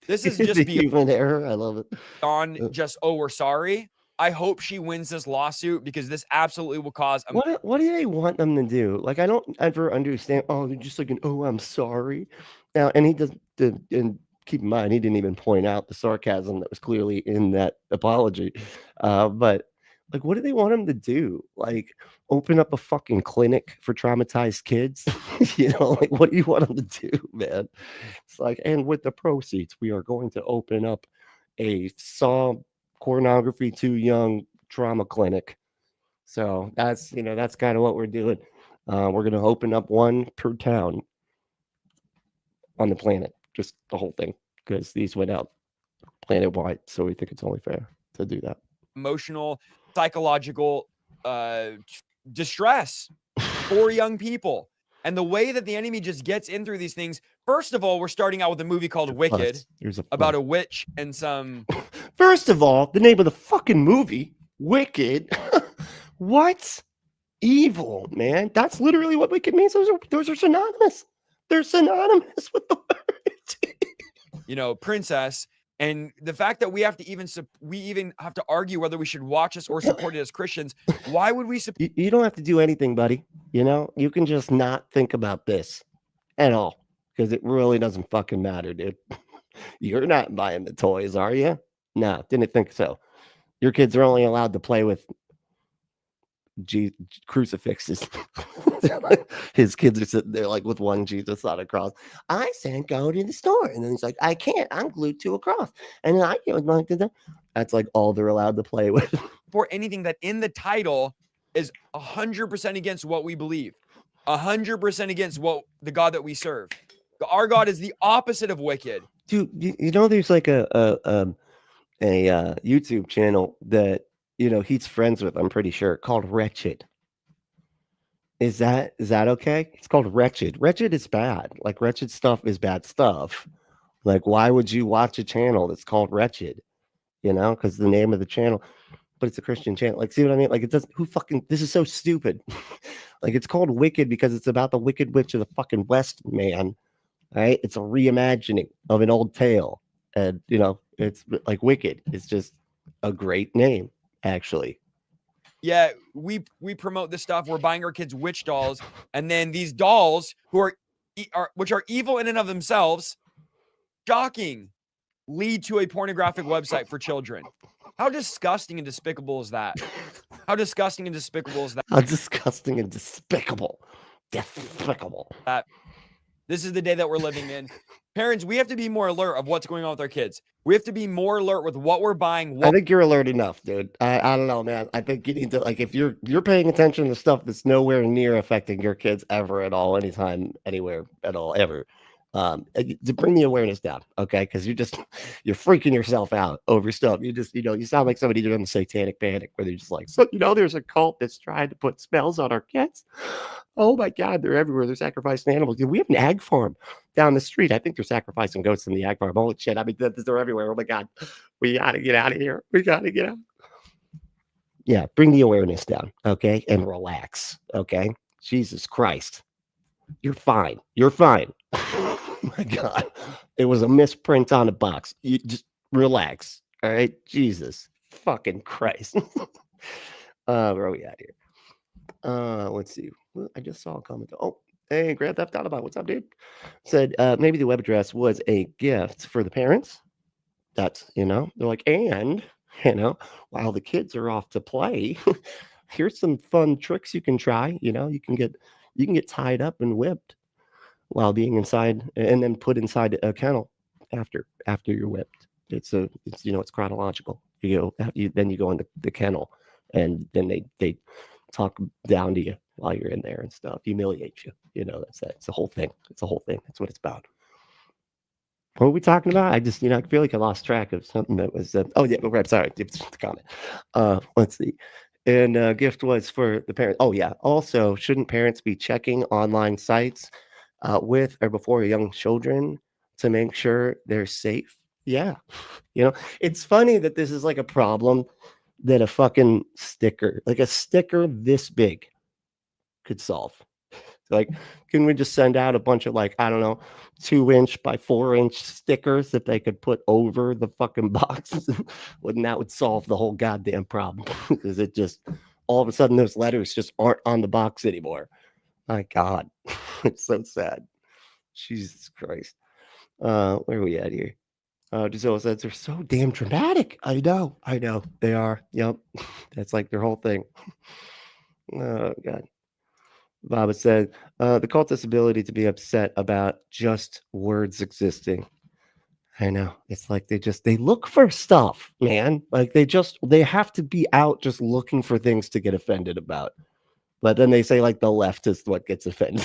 This is the just human error. I love it. On just, oh, we're sorry. I hope she wins this lawsuit because this absolutely will cause what do they want them to do? Like, I don't ever understand. Oh, they're just like an, oh, I'm sorry. Now, and he does, and keep in mind, he didn't even point out the sarcasm that was clearly in that apology. But like, what do they want him to do? Like, open up a fucking clinic for traumatized kids? You know, like, what do you want him to do, man? It's like, and with the proceeds, we are going to open up a saw pornography too young trauma clinic. So that's, you know, that's kind of what we're doing. We're going to open up one per town on the planet, just the whole thing, because these went out planet wide. So we think it's only fair to do that. Emotional, psychological distress for young people. And the way that the enemy just gets in through these things. First of all, we're starting out with a movie called Wicked about a witch and some. First of all, the name of the fucking movie, Wicked. What? Evil, man. That's literally what wicked means. Those are synonymous. They're synonymous with the word. You know, princess. And the fact that we even have to argue whether we should watch this or support it as Christians. Why would we support? You don't have to do anything, buddy. You know, you can just not think about this at all because it really doesn't fucking matter, dude. You're not buying the toys, are you? No, didn't think so. Your kids are only allowed to play with crucifixes. His kids are sitting there like with one Jesus on a cross. I said go to the store, and then he's like, I can't, I'm glued to a cross, and then I can't like that. That's like all they're allowed to play with. For anything that in the title is 100% against what we believe, 100% against what the God that we serve. Our God is the opposite of wicked. Dude, you know there's like a YouTube channel that, you know, he's friends with, I'm pretty sure, called Wretched. Is that okay? It's called Wretched. Wretched is bad. Like, wretched stuff is bad stuff. Like, why would you watch a channel that's called Wretched? You know, because the name of the channel, but it's a Christian channel. Like, see what I mean? Like, it doesn't, this is so stupid. Like, it's called Wicked because it's about the Wicked Witch of the fucking West, man. All right? It's a reimagining of an old tale. And, you know, it's like Wicked. It's just a great name, actually. Yeah, we promote this stuff. We're buying our kids witch dolls, and then these dolls which are evil in and of themselves, shocking, lead to a pornographic website for children. How disgusting and despicable is that? How disgusting and despicable is that? How disgusting and despicable. Despicable. This is the day that we're living in. Parents, we have to be more alert of what's going on with our kids. We have to be more alert with what we're buying. I think you're alert enough, dude. I don't know, man. I think you need to, like, if you're paying attention to stuff that's nowhere near affecting your kids ever at all, anytime, anywhere at all, ever. To bring the awareness down, okay? Because you're freaking yourself out over stuff. You just, you know, you sound like somebody doing the satanic panic where they're just like, so, you know, there's a cult that's trying to put spells on our kids. Oh my God, they're everywhere. They're sacrificing animals. We have an ag farm down the street. I think they're sacrificing goats in the ag farm. Holy shit. I mean, they're everywhere. Oh my God. We got to get out of here. We got to get out. Yeah, bring the awareness down, okay? And relax, okay? Jesus Christ. You're fine. You're fine. Oh my God. It was a misprint on a box. You just relax. All right. Jesus fucking Christ. Where are we at here? Let's see. Well, I just saw a comment. Oh, hey, Grand Theft Autobot. What's up, dude? Said maybe the web address was a gift for the parents. That's, you know, they're like, and, you know, while the kids are off to play, here's some fun tricks you can try. You know, you can get tied up and whipped while being inside, and then put inside a kennel after you're whipped. It's you know, it's chronological. Then you go into the kennel, and then they talk down to you while you're in there and stuff, humiliate you. You know, that's the whole thing. It's the whole thing. That's what it's about. What were we talking about? I just, I feel like I lost track of something that was. Oh yeah, right. Sorry, it's the comment. Let's see. And gift was for the parents. Oh yeah. Also, shouldn't parents be checking online sites with or before young children to make sure they're safe? Yeah. It's funny that this is like a problem that a fucking sticker, like a sticker this big, could solve. Like, can we just send out a bunch of, like, I don't know, 2-inch by 4-inch stickers that they could put over the fucking boxes? Wouldn't that would solve the whole goddamn problem? Because it just, all of a sudden, those letters just aren't on the box anymore. My God, it's so sad. Jesus Christ. Where are we at here? Giselle says they're so damn dramatic. I know. They are. Yep. That's like their whole thing. Oh, God. Baba said, the cultist's ability to be upset about just words existing. I know. It's like they look for stuff, man. Like they have to be out just looking for things to get offended about. But then they say like the left is what gets offended.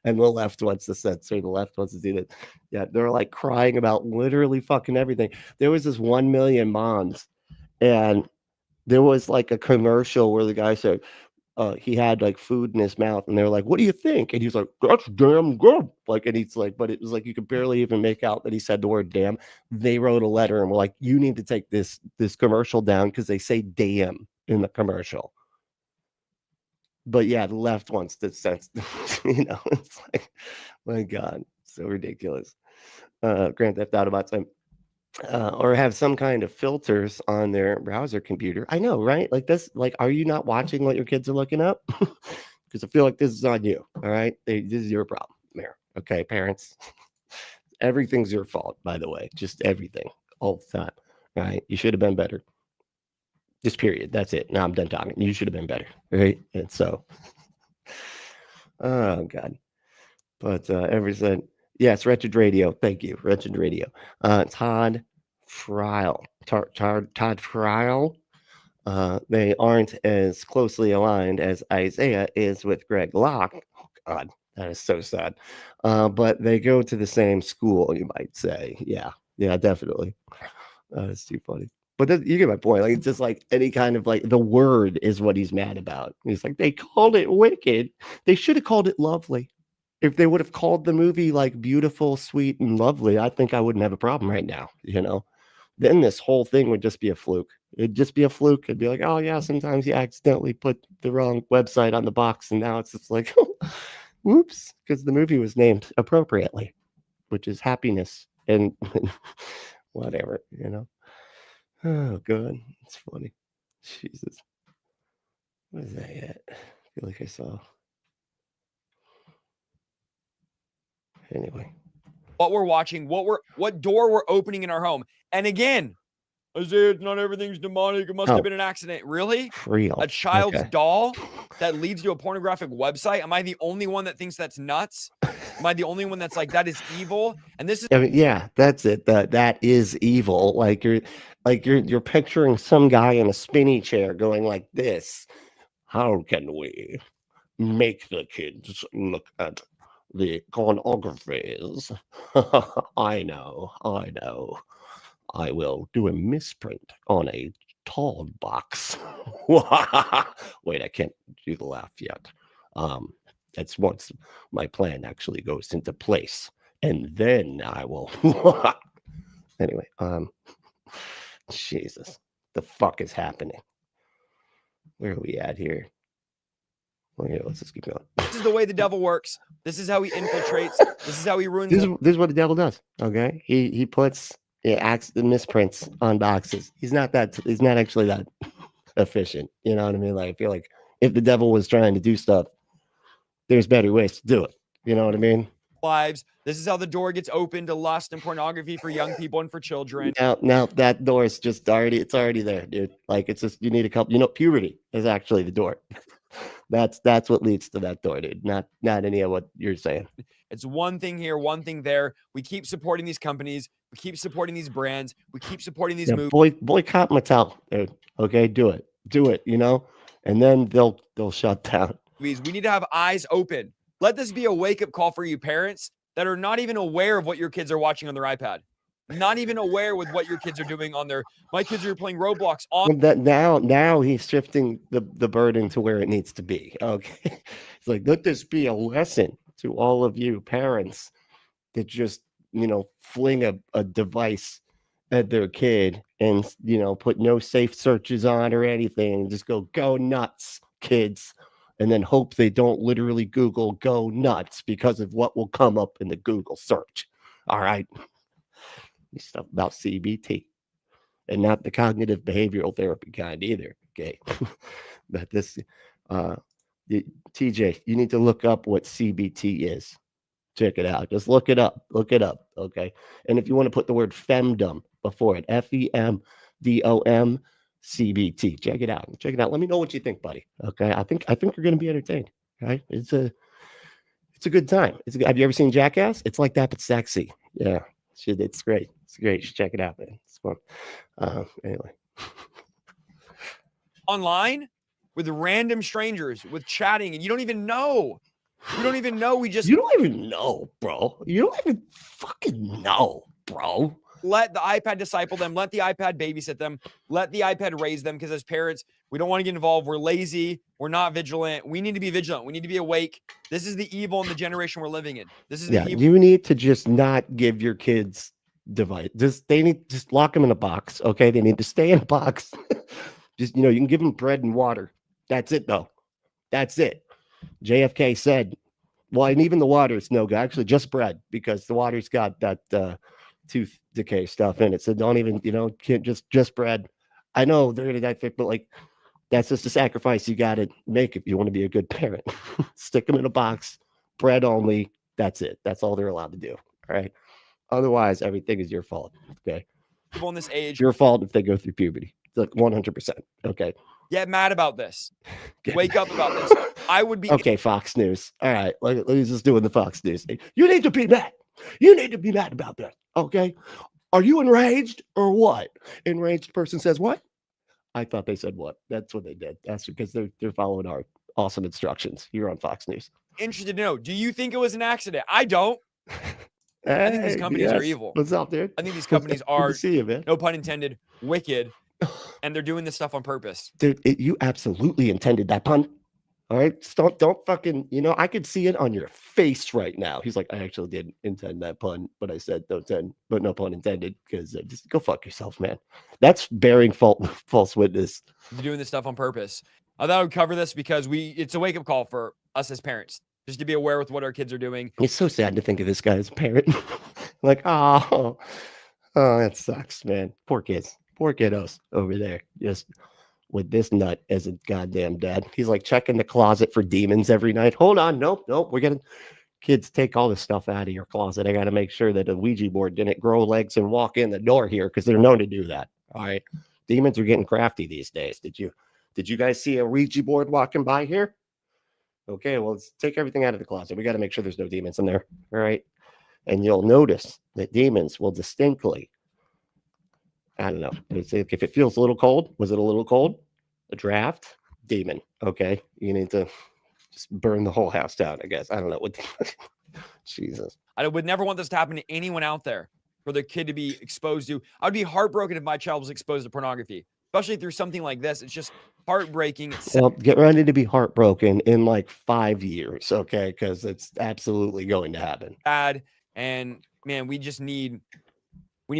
And the left wants to censor, the left wants to do that. Yeah, they're like crying about literally fucking everything. There was this 1 Million Moms, and there was like a commercial where the guy said, he had like food in his mouth, and they were like, "What do you think?" And he's like, "That's damn good." Like, and he's like, but it was like you could barely even make out that he said the word "damn." They wrote a letter and were like, "You need to take this commercial down because they say "damn" in the commercial." But yeah, the left wants to sense, it's like, my God, so ridiculous. Grand Theft Autobots saying, or have some kind of filters on their browser computer. I know, right? Like this, like, are you not watching what your kids are looking up? Because I feel like this is on you. All right. This is your problem, Mayor. Okay, parents. Everything's your fault, by the way. Just everything, all the time. Right? You should have been better. Just period. That's it. Now I'm done talking. You should have been better. Right? And so, oh God. But Ember said, yes, Wretched Radio. Thank you, Wretched Radio. Todd Friel. Todd Friel. They aren't as closely aligned as Isaiah is with Greg Locke. Oh God, that is so sad. But they go to the same school, you might say. Yeah, definitely. That's too funny. But you get my point. Like, it's just like any kind of like the word is what he's mad about. He's like, they called it wicked. They should have called it lovely. If they would have called the movie like beautiful, sweet, and lovely, I think I wouldn't have a problem right now. Then this whole thing would just be a fluke. It'd just be a fluke. It'd be like, oh yeah, sometimes you accidentally put the wrong website on the box, and now it's just like, whoops, because the movie was named appropriately, which is happiness and whatever. Oh, God. It's funny. Jesus. What is that yet? I feel like I saw. Anyway. What we're watching, what door we're opening in our home. And again, Isaiah, not everything's demonic. It must have been an accident. Really? Real. A child's doll that leads to a pornographic website? Am I the only one that thinks that's nuts? Am I the only one that's like, that is evil? And this is... I mean, yeah, that's it. That is evil. Like you're picturing some guy in a spinny chair going like this. How can we make the kids look at the pornographies? I know. I will do a misprint on a tall box. Wait, I can't do the laugh yet. That's once my plan actually goes into place, and then I will. Anyway, Jesus, the fuck is happening? Where are we at here? Okay, let's just keep going. This is the way the devil works. This is how he infiltrates. This is how he ruins. This is what the devil does. Okay, he puts the misprints on boxes. He's not actually that efficient. You know what I mean? Like, I feel like if the devil was trying to do stuff, there's better ways to do it. You know what I mean? Lives. This is how the door gets open to lust and pornography for young people and for children. Now that door is just it's already there, dude. Like, it's just, you need a couple, puberty is actually the door. That's what leads to that door, dude. Not any of what you're saying. It's one thing here, one thing there. We keep supporting these companies. We keep supporting these brands. We keep supporting these movies. Boycott Mattel, dude. Okay, do it, and then they'll shut down. We need to have eyes open. Let this be a wake-up call for you parents. that are not even aware of what your kids are watching on their iPad. Not even aware with what your kids are doing on their. My kids are playing Roblox on that. Now he's shifting the burden to where it needs to be. Okay, it's like, let this be a lesson to all of you parents that just fling a device at their kid and put no safe searches on or anything, and just go nuts, kids, and then hope they don't literally Google "go nuts" because of what will come up in the Google search. All right. Stuff about CBT, and not the cognitive behavioral therapy kind either. Okay. But this TJ, you need to look up what CBT is. Check it out. Just look it up. Okay. And if you want to put the word femdom before it, FEMDOM CBT, check it out. Let me know what you think, buddy. Okay. I think you're going to be entertained. Right. It's a good time. Have you ever seen Jackass? It's like that, but sexy. Yeah. It's great. It's great. You should check it out, man. It's fun. Anyway. Online with random strangers, with chatting, and you don't even know. You don't even know. You don't even know, bro. You don't even fucking know, bro. Let the iPad disciple them. Let the iPad babysit them. Let the iPad raise them. Because as parents, we don't want to get involved. We're lazy. We're not vigilant. We need to be vigilant. We need to be awake. This is the evil in the generation we're living in. This is the evil. You need to just not give your kids device. Just lock them in a box. Okay, they need to stay in a box. Just you can give them bread and water. That's it, though. That's it. JFK said, well, and even the water is no good. Actually, just bread, because the water's got that tooth decay stuff in it. So don't even, can't just bread. I know they're gonna die fit, but like that's just a sacrifice you gotta make if you want to be a good parent. Stick them in a box, bread only. That's it. That's all they're allowed to do. All right. Otherwise, everything is your fault. Okay. People in this age. It's your fault if they go through puberty. It's like 100%. Okay. Get mad about this. Wake up about this. I would be okay. Fox News. All right. Let's just do the Fox News. You need to be mad. You need to be mad about that. Okay. Are you enraged or what? Enraged person says what? I thought they said what? That's what they did. That's because they're following our awesome instructions here on Fox News. Interested to know. Do you think it was an accident? I don't. I think these companies are evil. What's up, dude? I think these companies are, see you, man. No pun intended, wicked, and they're doing this stuff on purpose. Dude, you absolutely intended that pun. All right, don't fucking, I could see it on your face right now. He's like, I actually didn't intend that pun, but I said don't intend, but no pun intended, because just go fuck yourself, man. That's bearing false witness. They're doing this stuff on purpose. I thought I would cover this because it's a wake up call for us as parents, just to be aware with what our kids are doing. It's so sad to think of this guy as a parent. Like, oh, that sucks, man. Poor kids, poor kiddos over there, just with this nut as a goddamn dad. He's like checking the closet for demons every night. Hold on. Nope. We're going to kids take all this stuff out of your closet. I got to make sure that a Ouija board didn't grow legs and walk in the door here, because they're known to do that. All right. Demons are getting crafty these days. Did you guys see a Ouija board walking by here? Okay. Well, let's take everything out of the closet. We got to make sure there's no demons in there. All right. And you'll notice that demons will distinctly, I don't know. If it feels a little cold, was it a little cold? A draft? Demon. Okay. You need to just burn the whole house down, I guess. I don't know what. Jesus. I would never want this to happen to anyone out there, for their kid to be exposed to. I would be heartbroken if my child was exposed to pornography, especially through something like this. It's just heartbreaking. Well, get ready to be heartbroken in like 5 years, okay? Because it's absolutely going to happen. And man, we need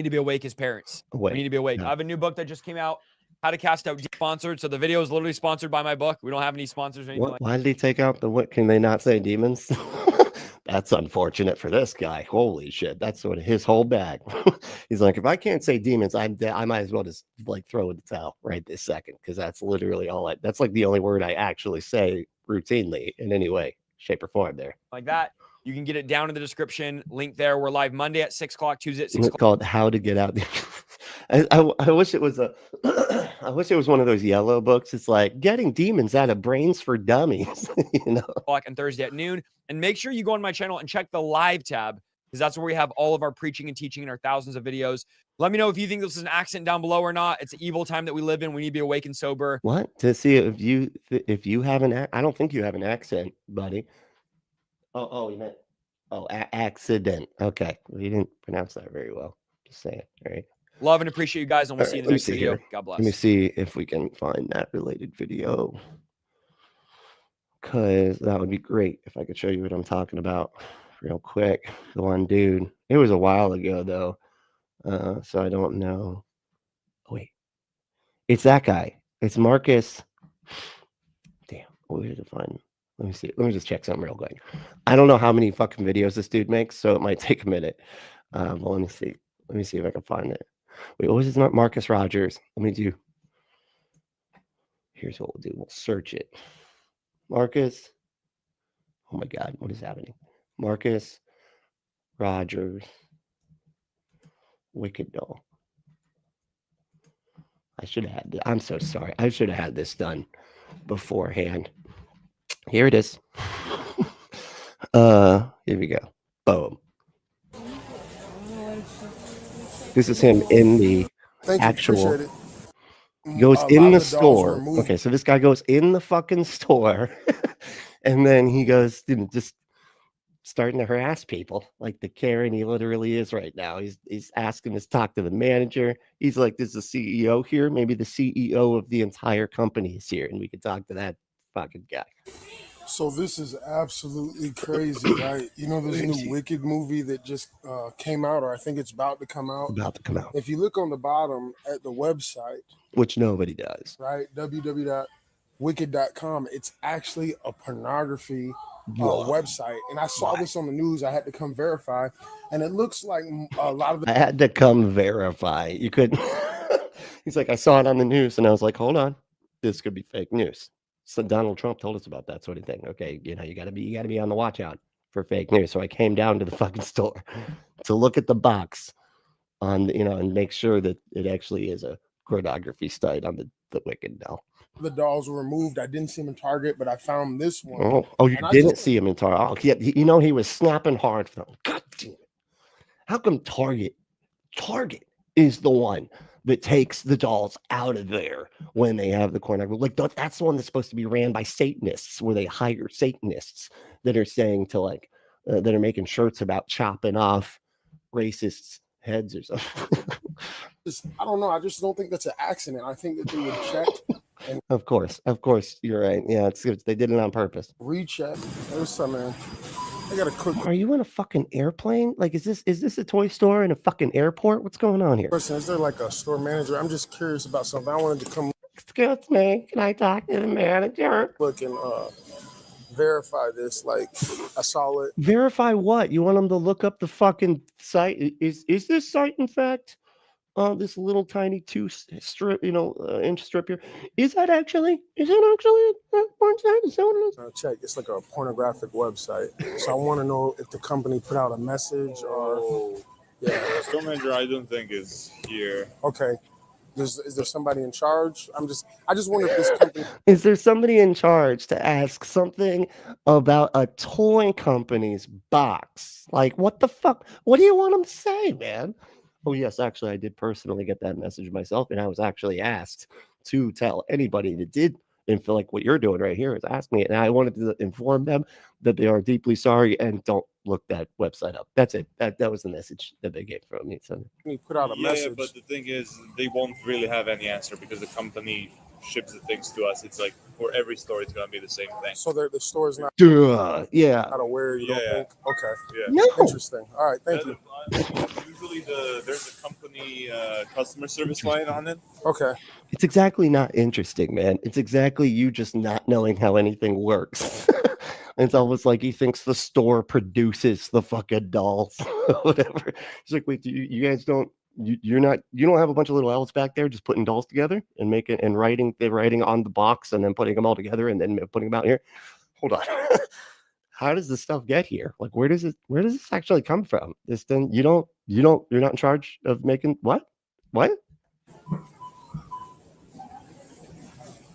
to be awake as parents. Awake. We need to be awake. Yeah. I have a new book that just came out, How to Cast Out Sponsored. So the video is literally sponsored by my book. We don't have any sponsors or anything Why did he take out the what? Can they not say demons? That's unfortunate for this guy. Holy shit. That's sort of his whole bag. He's like, if I can't say demons, I might as well just like throw in the towel right this second. Because that's literally that's like the only word I actually say routinely in any way, shape, or form there. Like that. You can get it down in the description. Link there. We're live Monday at 6 o'clock, Tuesday at 6 o'clock. It's called How to Get Out. I wish it was I wish it was one of those yellow books. It's like Getting Demons Out of Brains for Dummies. And Thursday at noon. And make sure you go on my channel and check the live tab, because that's where we have all of our preaching and teaching and our thousands of videos. Let me know if you think this is an accident down below or not. It's an evil time that we live in. We need to be awake and sober. What? To see if you have I don't think you have an accent, buddy. Oh, you meant Oh, accident. Okay, we didn't pronounce that very well. Just saying. All right. Love and appreciate you guys, and we'll see you in the next video. Here. God bless. Let me see if we can find that related video, because that would be great if I could show you what I'm talking about real quick. The one dude. It was a while ago though, so I don't know. Oh, wait, it's that guy. It's Marcus. Damn, where to find him? Let me see. Let me just check something real quick. I don't know how many fucking videos this dude makes, so it might take a minute. But let me see. Let me see if I can find it. Wait, what was his name? Marcus Rogers. Let me do. Here's what we'll do. We'll search it. Marcus. Oh my God, what is happening? Marcus Rogers. Wicked doll. I should have had this. I'm so sorry. I should have had this done beforehand. Here it is. Here we go. Boom. This is him in the actual. He goes in the store. Okay, so this guy goes in the fucking store, and then he goes, just starting to harass people like the Karen he literally is right now. He's asking us to talk to the manager. He's like, "There's a CEO here. Maybe the CEO of the entire company is here, and we could talk to that fucking guy." So this is absolutely crazy, right? You know, there's a new Wicked movie that just came out, or I think it's about to come out. About to come out. If you look on the bottom at the website, which nobody does, right? www.wicked.com. It's actually a pornography website, and I saw this on the news. I had to come verify, and it looks like a lot of. I had to come verify. You couldn't. He's like, I saw it on the news, and I was like, hold on, this could be fake news. So Donald Trump told us about that sort of thing. Okay, you know, you gotta be on the watch out for fake news. So I came down to the fucking store to look at the box on, you know, and make sure that it actually is a pornography site on the Wicked doll. The dolls were removed. I didn't see him in Target, but I found this one. Oh, you didn't see him in Target? Oh, yeah, you know, he was snapping hard for them. God damn it! How come Target is the one that takes the dolls out of there when they have the pornography? Like that's the one that's supposed to be ran by Satanists, where they hire Satanists that are saying to like that are making shirts about chopping off racists' heads or something. I don't know. I just don't think that's an accident. I think that they would check. And of course, you're right. Yeah, they did it on purpose. Recheck. There's some man. I got a quick. Are you in a fucking airplane? Like, is this a toy store in a fucking airport? What's going on here? Person, is there like a store manager? I'm just curious about something. I wanted to come. Excuse me, can I talk to the manager? Look and verify this. Like, I saw it. Verify what? You want them to look up the fucking site? Is this site in fact? This little tiny inch strip here. Is that actually a porn site? Is that what it is? Check. It's like a pornographic website. So I want to know if the company put out a message or. Yeah. Store manager, I don't think is here. Okay. Is there somebody in charge? I just wonder if this company. Is there somebody in charge to ask something about a toy company's box? Like, what the fuck? What do you want them to say, man? Oh, yes, actually, I did personally get that message myself, and I was actually asked to tell anybody that did and feel like what you're doing right here is ask me. And I wanted to inform them that they are deeply sorry and don't look that website up. That's it. That was the message that they gave from me. So we put out a message. But the thing is, they won't really have any answer because the company ships the things to us. It's like for every store, it's gonna be the same thing. So the store's not. Yeah. Not aware. You don't think? Okay. Yeah. No. Interesting. All right. Thank you. Usually there's a company customer service line on it. Okay. It's exactly not interesting, man. It's exactly you just not knowing how anything works. It's almost like he thinks the store produces the fucking dolls, whatever. It's like, wait, you guys don't. You don't have a bunch of little elves back there just putting dolls together and making and writing on the box and then putting them all together and then putting them out here. Hold on. How does this stuff get here? Like, where does this actually come from? This then you're not in charge of making what? I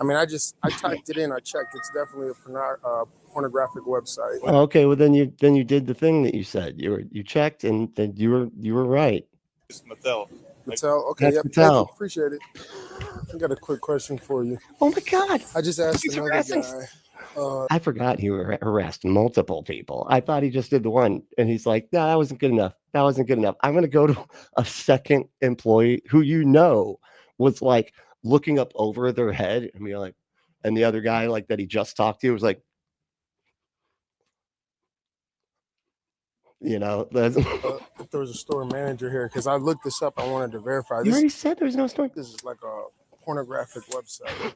mean, I typed it in. I checked. It's definitely a pornographic website. Oh, okay, well then you did the thing that you said. You checked and then you were right. It's Mattel. Okay, yep. Mattel. Appreciate it. I got a quick question for you. Oh my God! I just asked another guy. I forgot he harassed multiple people. I thought he just did the one, and he's like, "No, that wasn't good enough. That wasn't good enough. I'm gonna go to a second employee who was like looking up over their head and be like, and the other guy like that he just talked to was like, that's if there was a store manager here, because I looked this up, I wanted to verify. You already said there was no store. This is like a pornographic website.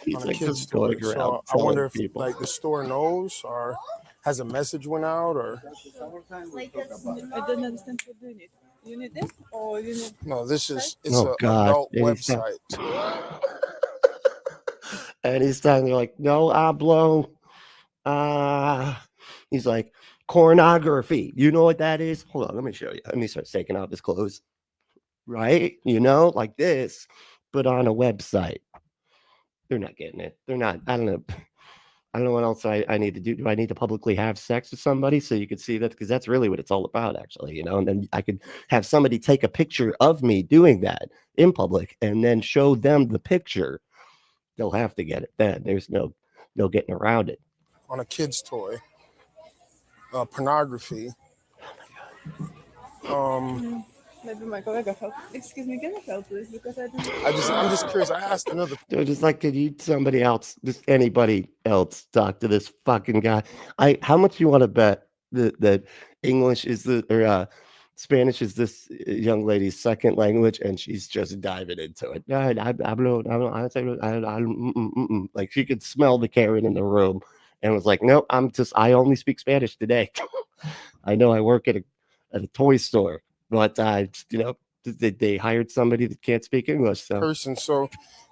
He's On a like kid's just store. going around So I telling wonder if people. like the store knows or has a message went out or I don't understand what you need. You need this or you need no, it's an God. adult website. Anytime they're like, no hablo. He's like, pornography. You know what that is? Hold on, let me show you. And he starts taking off his clothes. Right? Like this, but on a website. They're not getting it. They're not. I don't know what else I need to do. Do I need to publicly have sex with somebody so you could see that? Because that's really what it's all about, actually, and then I could have somebody take a picture of me doing that in public and then show them the picture. They'll have to get it then. There's no getting around it. On a kid's toy. Pornography. maybe my colleague help. Excuse me, can you help please? Because I don't. I'm just curious. I asked another. They're just like, could you somebody else, just anybody else, talk to this fucking guy? How much you want to bet that English is Spanish is this young lady's second language, and she's just diving into it. Like she could smell the Karen in the room, and was like, "Nope, I only speak Spanish today. I know I work at a toy store, but they hired somebody that can't speak English." So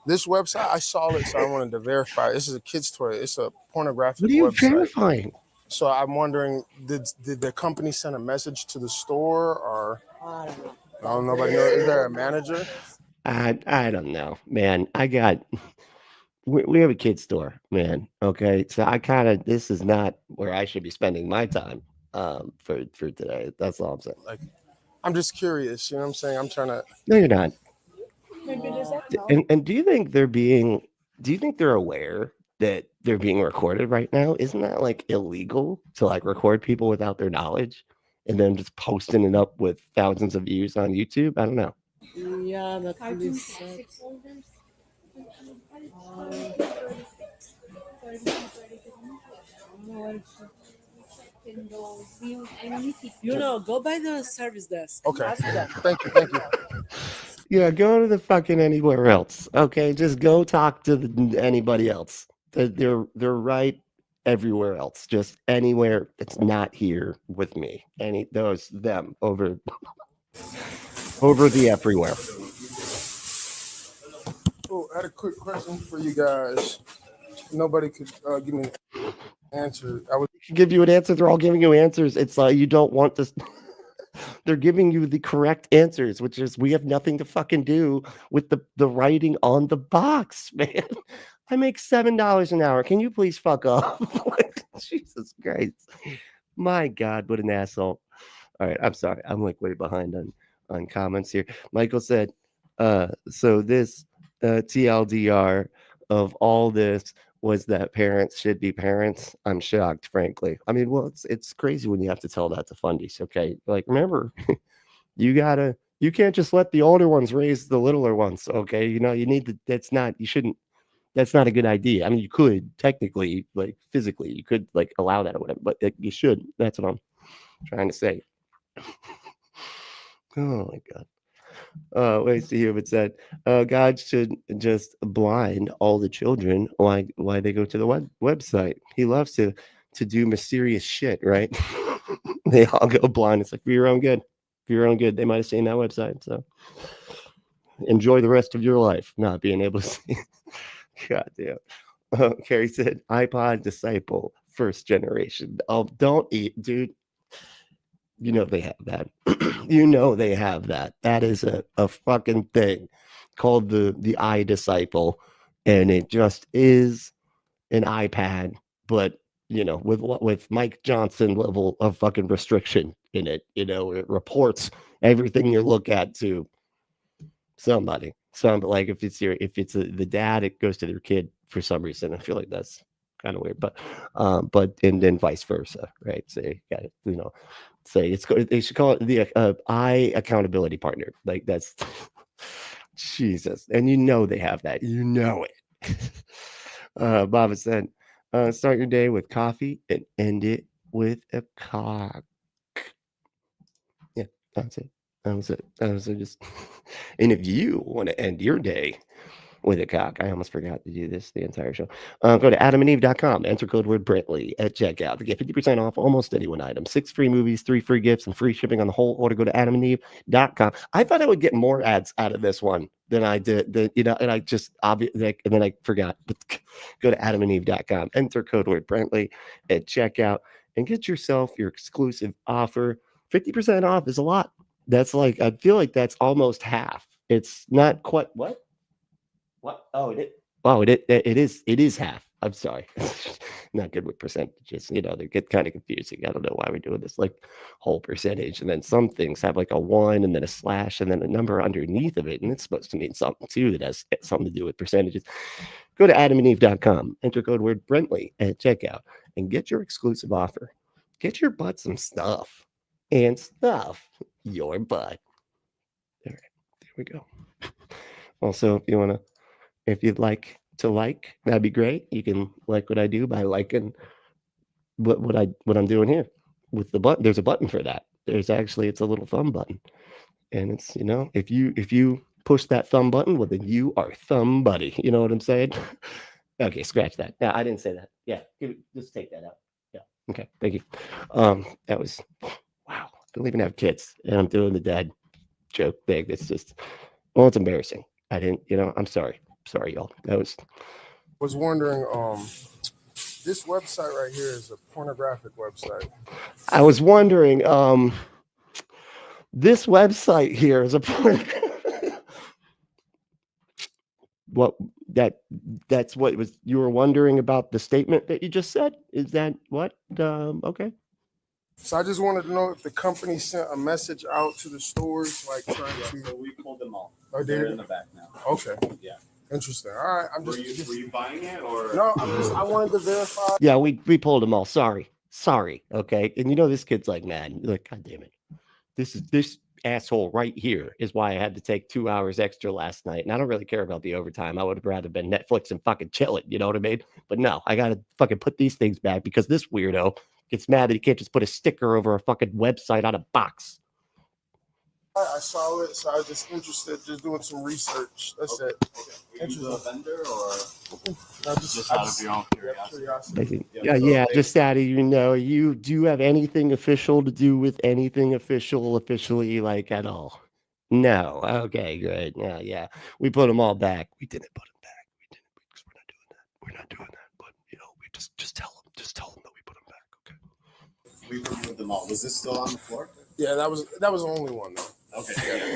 this website, I saw it, so I wanted to verify. This is a kid's toy. It's a pornographic what are you website. verifying? So I'm wondering, did the company send a message to the store, or I don't know. Nobody knows. Is there a manager? I don't know, man. We have a kid's store, man. Okay, so this is not where I should be spending my time for today. That's all I'm saying. Like, I'm just curious. You know what I'm saying? I'm trying to. No, you're not. Maybe there's And do you think they're aware that they're being recorded right now? Isn't that like illegal to like record people without their knowledge and then just posting it up with thousands of views on YouTube? I don't know. Yeah, but please. Go by the service desk. Okay. Ask them. Thank you. Yeah, go to the fucking anywhere else. Okay, just go talk to anybody else. They're right everywhere else. Just anywhere that's not here with me. Them over the everywhere. Oh, I had a quick question for you guys. Nobody could give me an answer. I would give you an answer. They're all giving you answers. It's like you don't want this. They're giving you the correct answers, which is we have nothing to fucking do with the writing on the box, man. I make $7 an hour. Can you please fuck off? Jesus Christ. My God, what an asshole. All right, I'm sorry. I'm like way behind on comments here. Michael said, so this TLDR of all this was that parents should be parents. I'm shocked, frankly. I mean, well, it's crazy when you have to tell that to fundies. Okay, like remember, you can't just let the older ones raise the littler ones. Okay, you need to. That's not a good idea. I mean, you could technically, like physically, you could like allow that or whatever, but you should. That's what I'm trying to say. Oh my God. Wait to hear it said, God should just blind all the children why they go to the website. He loves to do mysterious shit, right? They all go blind. It's like for your own good. For your own good. They might have seen that website. So enjoy the rest of your life not being able to see. God damn. Carrie said, iPod Disciple, first generation. Oh, don't eat, dude. They have that. They have that. That is a fucking thing called the iDisciple, and it just is an iPad, but with Mike Johnson level of fucking restriction in it. It reports everything you look at to somebody. Like if it's the dad, it goes to their kid for some reason. I feel like that's kind of weird, but and then vice versa, right? So you got to, you know, say they should call it the I accountability partner. Like that's Jesus, and you know they have that, you know it. Baba said, start your day with coffee and end it with a cock. Yeah, that's it. That was it. Just, and if you want to end your day with a cock, I almost forgot to do this the entire show. Go to adamandeve.com, enter code word Brentley at checkout to get 50% off almost any one item. 6 free movies, 3 free gifts, and free shipping on the whole order. Go to adamandeve.com. I thought I would get more ads out of this one than I did, and I just obviously, and then I forgot. But go to adamandeve.com, enter code word Brentley at checkout, and get yourself your exclusive offer. 50% off is a lot. That's like, I feel like that's almost half. It's not quite what? Oh, it is half. I'm sorry. Not good with percentages. You know, they get kind of confusing. I don't know why we're doing this like whole percentage. And then some things have like a 1 and then a slash and then a number underneath of it. And it's supposed to mean something too that has something to do with percentages. Go to adamandeve.com, enter code word Brentley at checkout, and get your exclusive offer. Get your butt some stuff and stuff your butt. All right, there we go. Also, if you'd like to that'd be great. You can like what I do by liking what I'm doing here with the button. There's a button for that. It's a little thumb button, and it's, you know, if you push that thumb button, well, then you are thumb buddy. You know what I'm saying? Okay, scratch that. No, I didn't say that. Yeah, just take that out. Yeah. Okay, thank you. That was wow. I don't even have kids, and I'm doing the dad joke thing. It's just, well, it's embarrassing. I didn't, you know, I'm sorry, y'all. That was wondering, this website right here is a pornographic website. I was wondering, this website here is a that's what it was. You were wondering about the statement that you just said. Is that what? Okay. So I just wanted to know if the company sent a message out to the stores, like trying to. So we pulled them all. Oh, they're in the back now. Okay. Yeah. Interesting. All right. Were you buying it or? No, I wanted to verify. Yeah, we pulled them all. Sorry. Okay. And you know, this kid's like, man, you're like, God damn it. This asshole right here is why I had to take 2 hours extra last night. And I don't really care about the overtime. I would have rather been Netflix and fucking chilling. You know what I mean? But no, I got to fucking put these things back because this weirdo gets mad that he can't just put a sticker over a fucking website on a box. I saw it, so I was just interested, just doing some research. That's it. Okay. Are you a vendor or just out of your own curiosity? Yeah. Just out of, you do you have anything official to do with anything officially, like at all? No. Okay, great. Yeah. We put them all back. We didn't put them back. We didn't, because we're not doing that. But we just tell them that we put them back. Okay. We removed them all. Was this still on the floor? Yeah, that was the only one though. Okay.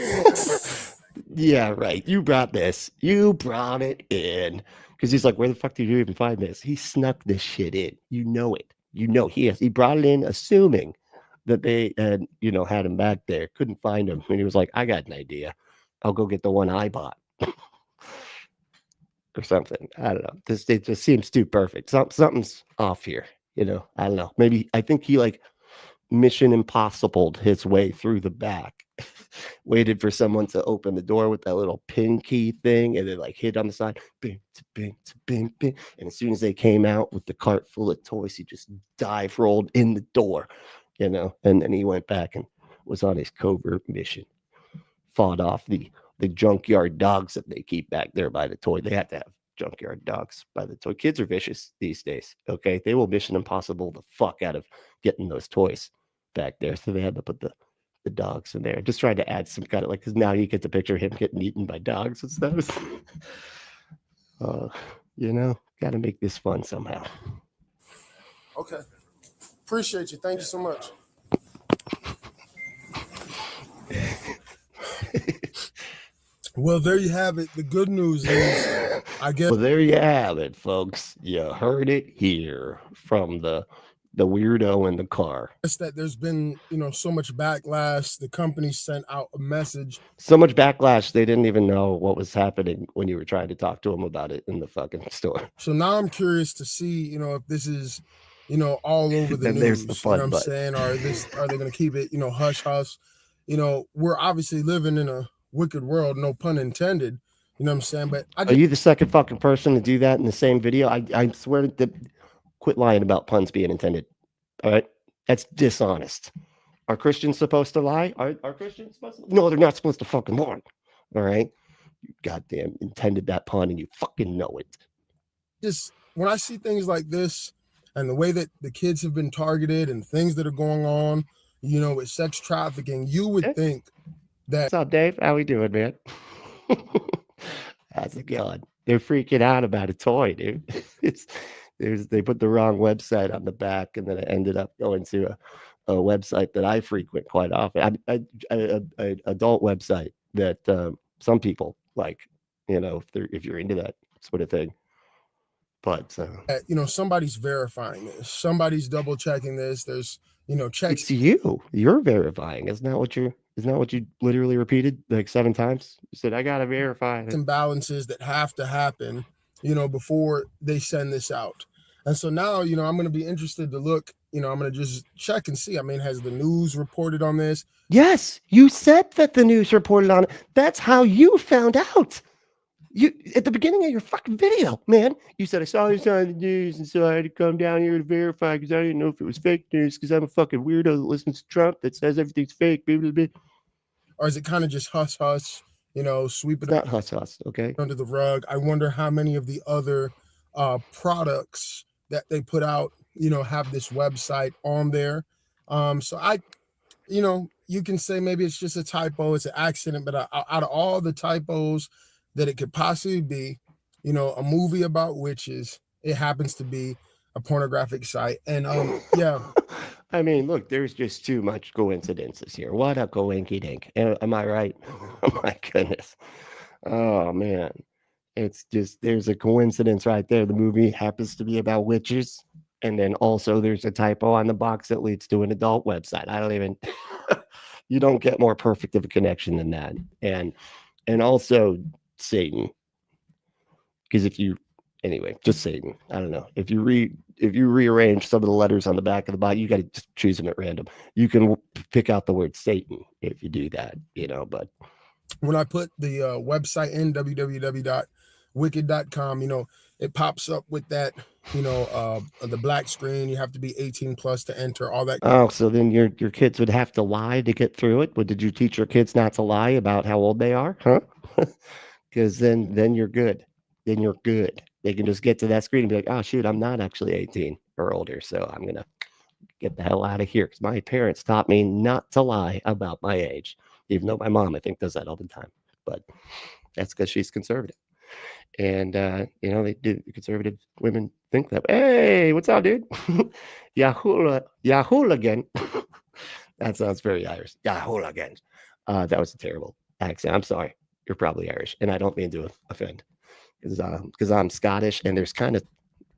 Yeah, right. You brought this. You brought it in. Because he's like, where the fuck did you even find this? He snuck this shit in. You know it. He brought it in assuming that they had, had him back there. Couldn't find him. And he was like, I got an idea. I'll go get the one I bought. Or something. I don't know. It just seems too perfect. Something's off here. I don't know. Maybe I think he Mission Impossibled his way through the back, waited for someone to open the door with that little pin key thing, and then hit on the side, bing, bing, bing, bing. And as soon as they came out with the cart full of toys, he just dive rolled in the door, and then he went back and was on his covert mission, fought off the junkyard dogs that they keep back there by the toy. They have to have junkyard dogs by the toy. Kids are vicious these days. Okay, they will Mission Impossible the fuck out of getting those toys back there. So they had to put the dogs in there. Just trying to add some kind of because now you get to picture him getting eaten by dogs and stuff. Got to make this fun somehow. Okay, appreciate you. Thank you so much. Well, there you have it. The good news is, I guess. Well, there you have it, folks. You heard it here from the the weirdo in the car. It's that there's been, so much backlash. The company sent out a message. So much backlash, they didn't even know what was happening when you were trying to talk to them about it in the fucking store. So now I'm curious to see, if this is, all over the Then news. there's the fun you know what I'm button. saying? Are they going to keep it, hush hush? We're obviously living in a wicked world, no pun intended. You know what I'm saying? But Are you the second fucking person to do that in the same video? I swear to quit lying about puns being intended. All right, that's dishonest. Are Christians supposed to lie? Are Christians supposed to? No, they're not supposed to fucking lie. All right, you goddamn intended that pun and you fucking know it. Just when I see things like this and the way that the kids have been targeted and things that are going on, with sex trafficking, you would think that. What's up, Dave? How we doing, man? How's it going? They're freaking out about a toy, dude. They put the wrong website on the back, and then it ended up going to a website that I frequent quite often. An adult website that some people like, if you're into that sort of thing. But somebody's verifying this, somebody's double checking this. There's checks. It's you. You're verifying. Isn't that what you literally repeated like 7 times? You said I gotta verify it. Imbalances that have to happen, before they send this out. And so now, I'm going to be interested to look. I'm going to just check and see. I mean, has the news reported on this? Yes, you said that the news reported on it. That's how you found out. You at the beginning of your fucking video, man. You said I saw this on the news, and so I had to come down here to verify because I didn't know if it was fake news because I'm a fucking weirdo that listens to Trump that says everything's fake. Blah, blah, blah. Or is it kind of just hush hush? Sweep it not hush hush, okay, under the rug. I wonder how many of the other products that they put out, have this website on there. So I, you can say maybe it's just a typo, it's an accident, but out of all the typos that it could possibly be, a movie about witches, it happens to be a pornographic site. And yeah. I mean, look, there's just too much coincidences here. What a coinky dink. Am I right? Oh my goodness. Oh man. It's just, there's a coincidence right there. The movie happens to be about witches. And then also there's a typo on the box that leads to an adult website. I don't even, you don't get more perfect of a connection than that. And also Satan. Because anyway, just Satan. I don't know. If you rearrange some of the letters on the back of the box, you got to just choose them at random. You can pick out the word Satan if you do that, but when I put the website in www.wicked.com, it pops up with that, the black screen. You have to be 18 plus to enter all that. Oh, so then your kids would have to lie to get through it. But did you teach your kids not to lie about how old they are? Huh? Because then you're good. Then you're good. They can just get to that screen and be like, oh shoot, I'm not actually 18 or older, so I'm gonna get the hell out of here. Because my parents taught me not to lie about my age. Even though my mom, I think, does that all the time. But that's because she's conservative. And, they do. Conservative women think that. Hey, what's up, dude? Yahoo again. That sounds very Irish. Yahoo again. That was a terrible accent. I'm sorry. You're probably Irish. And I don't mean to offend. Because I'm Scottish and there's kind of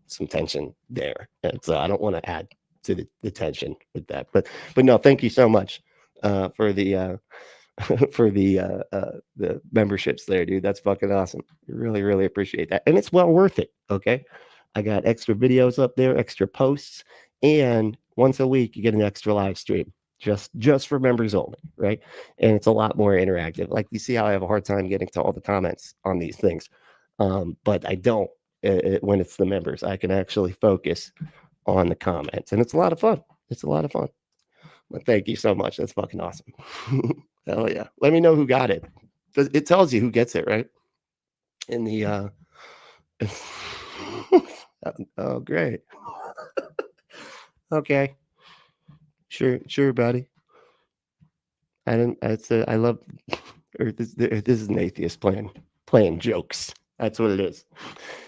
some tension there. And so I don't want to add to the tension with that. But no, thank you so much for the memberships there, dude. That's fucking awesome. Really, really appreciate that. And it's well worth it. Okay. I got extra videos up there, extra posts, and once a week you get an extra live stream just for members only, right? And it's a lot more interactive. Like you see how I have a hard time getting to all the comments on these things. But I don't when it's the members. I can actually focus on the comments, and it's a lot of fun. It's a lot of fun. But thank you so much. That's fucking awesome. Hell yeah. Let me know who got it. It tells you who gets it, right? In the oh great. Okay. Sure, buddy. I love this is an atheist playing jokes. That's what it is.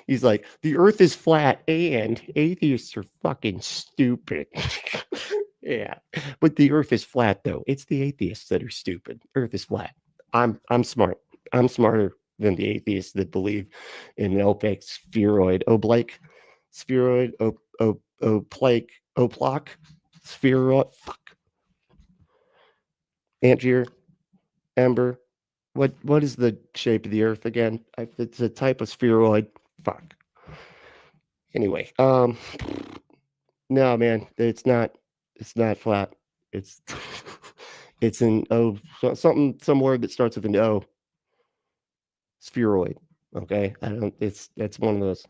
He's like, the earth is flat and atheists are fucking stupid. Yeah. But the earth is flat though. It's the atheists that are stupid. Earth is flat. I'm smart. I'm smarter than the atheists that believe in an opaque spheroid, oblate, Oplock, spheroid, fuck. Angier, Ember. What is the shape of the Earth again? It's a type of spheroid. Fuck. Anyway, no, man, it's not flat. It's it's an O, some word that starts with an O. Spheroid. Okay, it's one of those.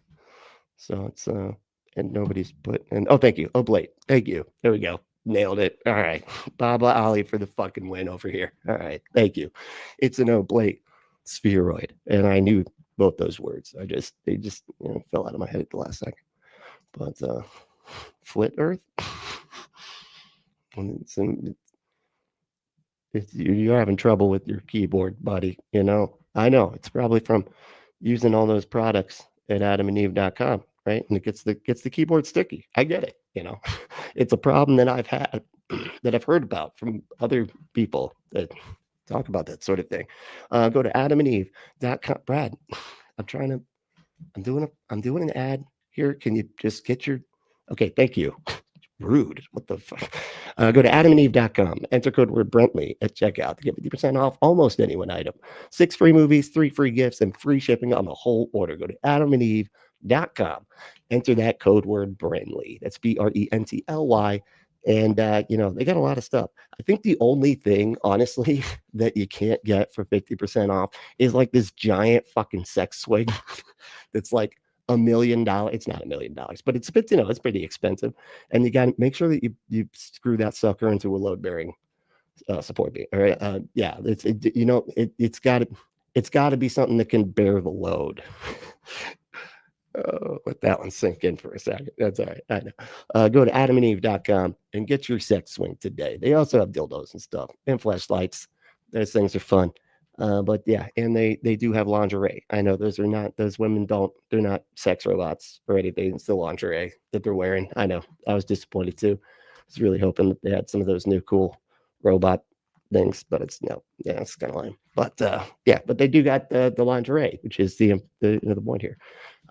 So it's and nobody's put, and oh, thank you, oblate, thank you, there we go, nailed it. All right, Baba Ali for the fucking win over here. All right, thank you. It's an oblate spheroid, and I knew both those words. They just fell out of my head at the last second. But flit Earth, you're having trouble with your keyboard, buddy. I know it's probably from using all those products at adamandeve.com, right? And it gets the keyboard sticky. I get it. It's a problem that I've had, that I've heard about from other people that talk about that sort of thing. Go to adamandeve.com. Brad, I'm doing an ad here. Can you just get your, okay, thank you. Rude. What the fuck? Go to adamandeve.com. Enter code word Brentley at checkout to get 50% off almost any one item. 6 free movies, 3 free gifts, and free shipping on the whole order. Go to adamandeve.com. Enter that code word Brentley. That's Brently. And they got a lot of stuff. I think the only thing, honestly, that you can't get for 50% off is like this giant fucking sex swing that's like $1 million. It's not $1 million, but it's pretty expensive. And you got to make sure that you screw that sucker into a load bearing support beam. All right. Yeah, it's got to be something that can bear the load. Let that one sink in for a second. That's all right. I know. Go to adamandeve.com and get your sex swing today. They also have dildos and stuff and flashlights. Those things are fun. But yeah, and they do have lingerie. I know those women they're not sex robots or anything. It's the lingerie that they're wearing. I know. I was disappointed too. I was really hoping that they had some of those new cool robot things, but it's kind of lame. But but they do got the lingerie, which is the point here.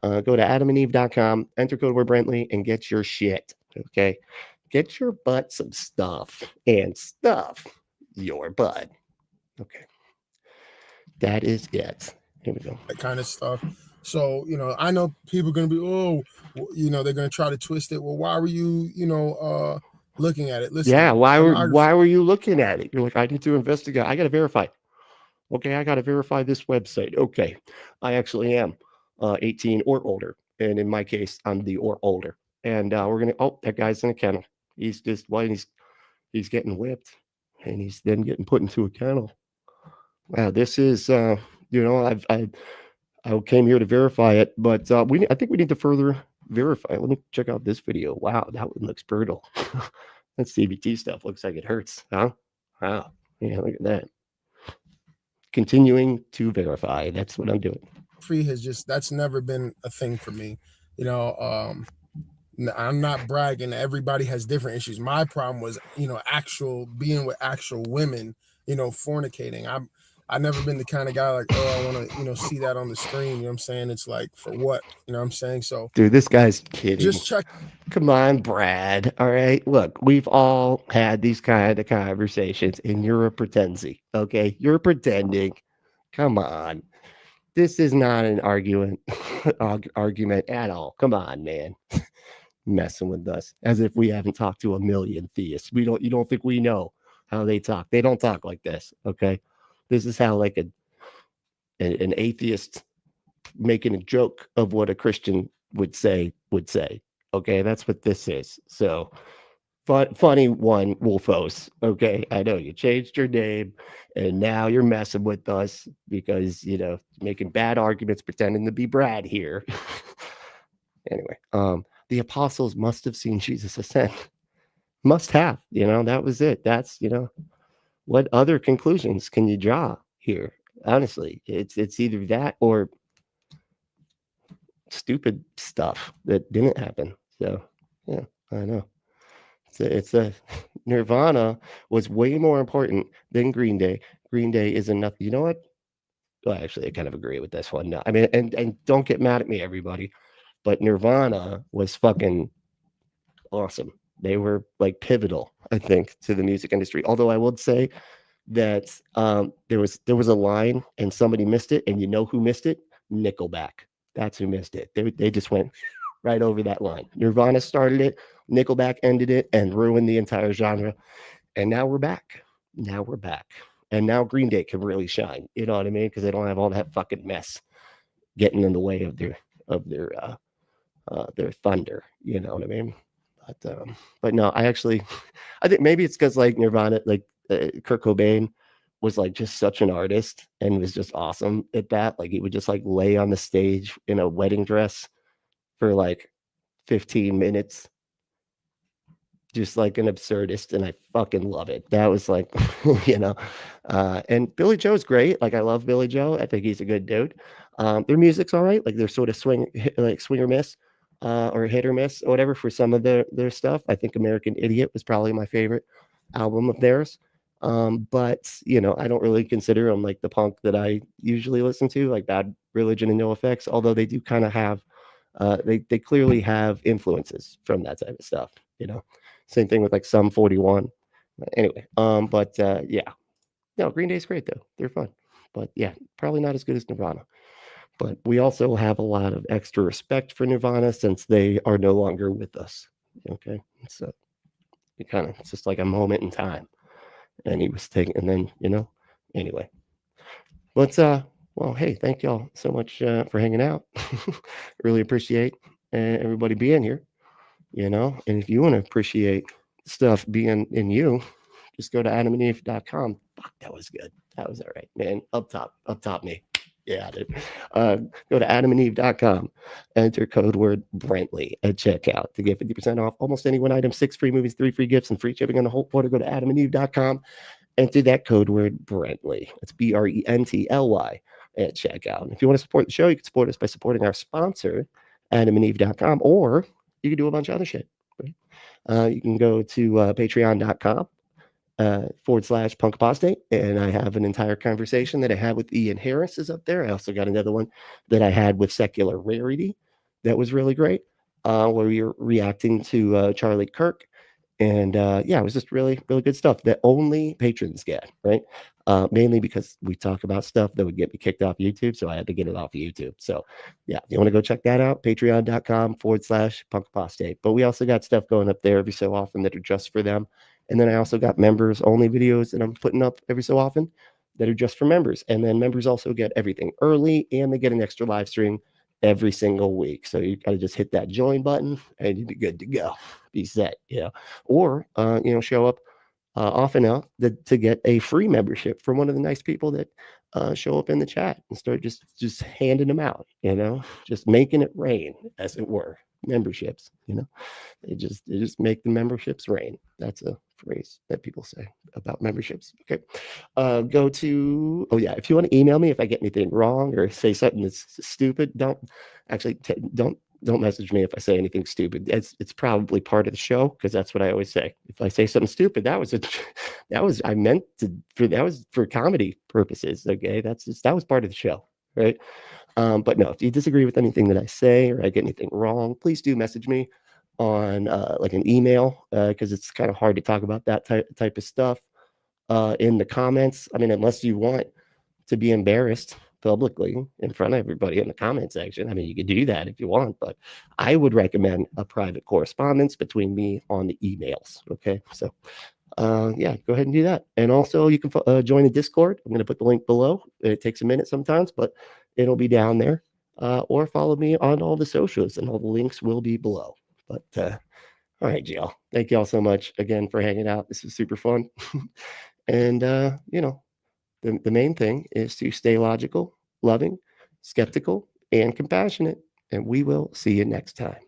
Go to adamandeve.com, enter code word Brentley, and get your shit. Okay, get your butt some stuff and stuff your butt. Okay. That is it. Here we go. That kind of stuff. So, I know people are going to be, they're going to try to twist it. Well, why were you, looking at it? Listen, yeah, why were you looking at it? You're like, I need to investigate. I got to verify. Okay, I got to verify this website. Okay, I actually am 18 or older. And in my case, I'm the or older. And we're going to, that guy's in a kennel. He's just, he's getting whipped. And he's then getting put into a kennel. Wow, this is, I came here to verify it, but I think we need to further verify. Let me check out this video. Wow, that one looks brutal. That CBT stuff looks like it hurts, huh? Wow, yeah, look at that. Continuing to verify. That's what I'm doing. Free that's never been a thing for me. I'm not bragging. Everybody has different issues. My problem was, being with actual women, fornicating. I've never been the kind of guy like, I want to, see that on the screen. You know what I'm saying? It's like, for what? You know what I'm saying? So, dude, this guy's kidding. Just check. Come on, Brad. All right. Look, we've all had these kind of conversations, and you're a pretensie. Okay. You're pretending. Come on. This is not an argument at all. Come on, man. Messing with us as if we haven't talked to a million theists. You don't think we know how they talk? They don't talk like this. Okay. This is how like an atheist making a joke of what a Christian would say. Okay, that's what this is. So funny one, Wolfos. Okay, I know you changed your name and now you're messing with us because making bad arguments, pretending to be Brad here. Anyway, the apostles must have seen Jesus ascend. Must have, that was it. That's what other conclusions can you draw here? Honestly, it's either that or stupid stuff that didn't happen. So yeah, I know. It's a Nirvana was way more important than Green Day. Green Day is enough. You know what? Well, actually, I kind of agree with this one. No, I mean, and don't get mad at me, everybody, but Nirvana was fucking awesome. They were like pivotal, I think, to the music industry. Although I would say that there was a line and somebody missed it, and you know who missed it? Nickelback. That's who missed it. They just went right over that line. Nirvana started it, Nickelback ended it, and ruined the entire genre. And now we're back. And now Green Day can really shine. You know what I mean? Because they don't have all that fucking mess getting in the way of their thunder. You know what I mean? But no, I think maybe it's because like Nirvana, like Kurt Cobain was like just such an artist and was just awesome at that. Like he would just like lay on the stage in a wedding dress for like 15 minutes, just like an absurdist, and I fucking love it. That was like, and Billy Joe's great. Like I love Billy Joe. I think he's a good dude. Their music's all right. Like they're sort of swing or miss, or hit or miss or whatever for some of their stuff. I think American Idiot was probably my favorite album of theirs. But I don't really consider them like the punk that I usually listen to, like Bad Religion and NoFX, although they do kind of have, they clearly have influences from that type of stuff, Same thing with like Sum 41. Anyway, Green Day's great though. They're fun. But yeah, probably not as good as Nirvana. But we also have a lot of extra respect for Nirvana since they are no longer with us. Okay. So it's just like a moment in time. And he was taking, and then, anyway. But, well, hey, thank y'all so much for hanging out. Really appreciate everybody being here, and if you want to appreciate stuff being in you, just go to adamandeve.com. Fuck, that was good. That was all right, man. Up top me. Yeah, dude. Go to adamandeve.com, enter code word Brentley at checkout to get 50% off almost any one item, 6 free movies, 3 free gifts, and free shipping on the whole order. Go to adamandeve.com, enter that code word Brentley. It's BRENTLY at checkout. And if you want to support the show, you can support us by supporting our sponsor, adamandeve.com, or you can do a bunch of other shit. Right? You can go to patreon.com. /Punk Apostate, and I have an entire conversation that I had with Ian Harris is up there. I also got another one that I had with Secular Rarity that was really great, where we were reacting to Charlie Kirk, and it was just really, really good stuff that only patrons get, right? Mainly because we talk about stuff that would get me kicked off YouTube, so I had to get it off of YouTube. So yeah, if you want to go check that out, patreon.com /Punk Apostate. But we also got stuff going up there every so often that are just for them. And then I also got members only videos that I'm putting up every so often that are just for members. And then members also get everything early, and they get an extra live stream every single week. So you got to just hit that join button and you'd be good to go. Be set, or, show up often enough to get a free membership from one of the nice people that show up in the chat and start just handing them out, just making it rain, as it were. Memberships, they just make the memberships rain. That's a phrase that people say about memberships. Okay. If you want to email me if I get anything wrong or say something that's stupid, don't message me if I say anything stupid. It's probably part of the show, because that's what I always say. If I say something stupid, that was for comedy purposes. Okay, that was part of the show, right? But no, if you disagree with anything that I say or I get anything wrong, please do message me on like an email, because it's kind of hard to talk about that type of stuff in the comments. I mean, unless you want to be embarrassed publicly in front of everybody in the comment section. I mean, you could do that if you want, but I would recommend a private correspondence between me on the emails. Okay, so go ahead and do that. And also you can join the Discord. I'm going to put the link below. It takes a minute sometimes, but it'll be down there, or follow me on all the socials, and all the links will be below. But all right, y'all, thank y'all so much again for hanging out. This was super fun. And the main thing is to stay logical, loving, skeptical, and compassionate, and we will see you next time.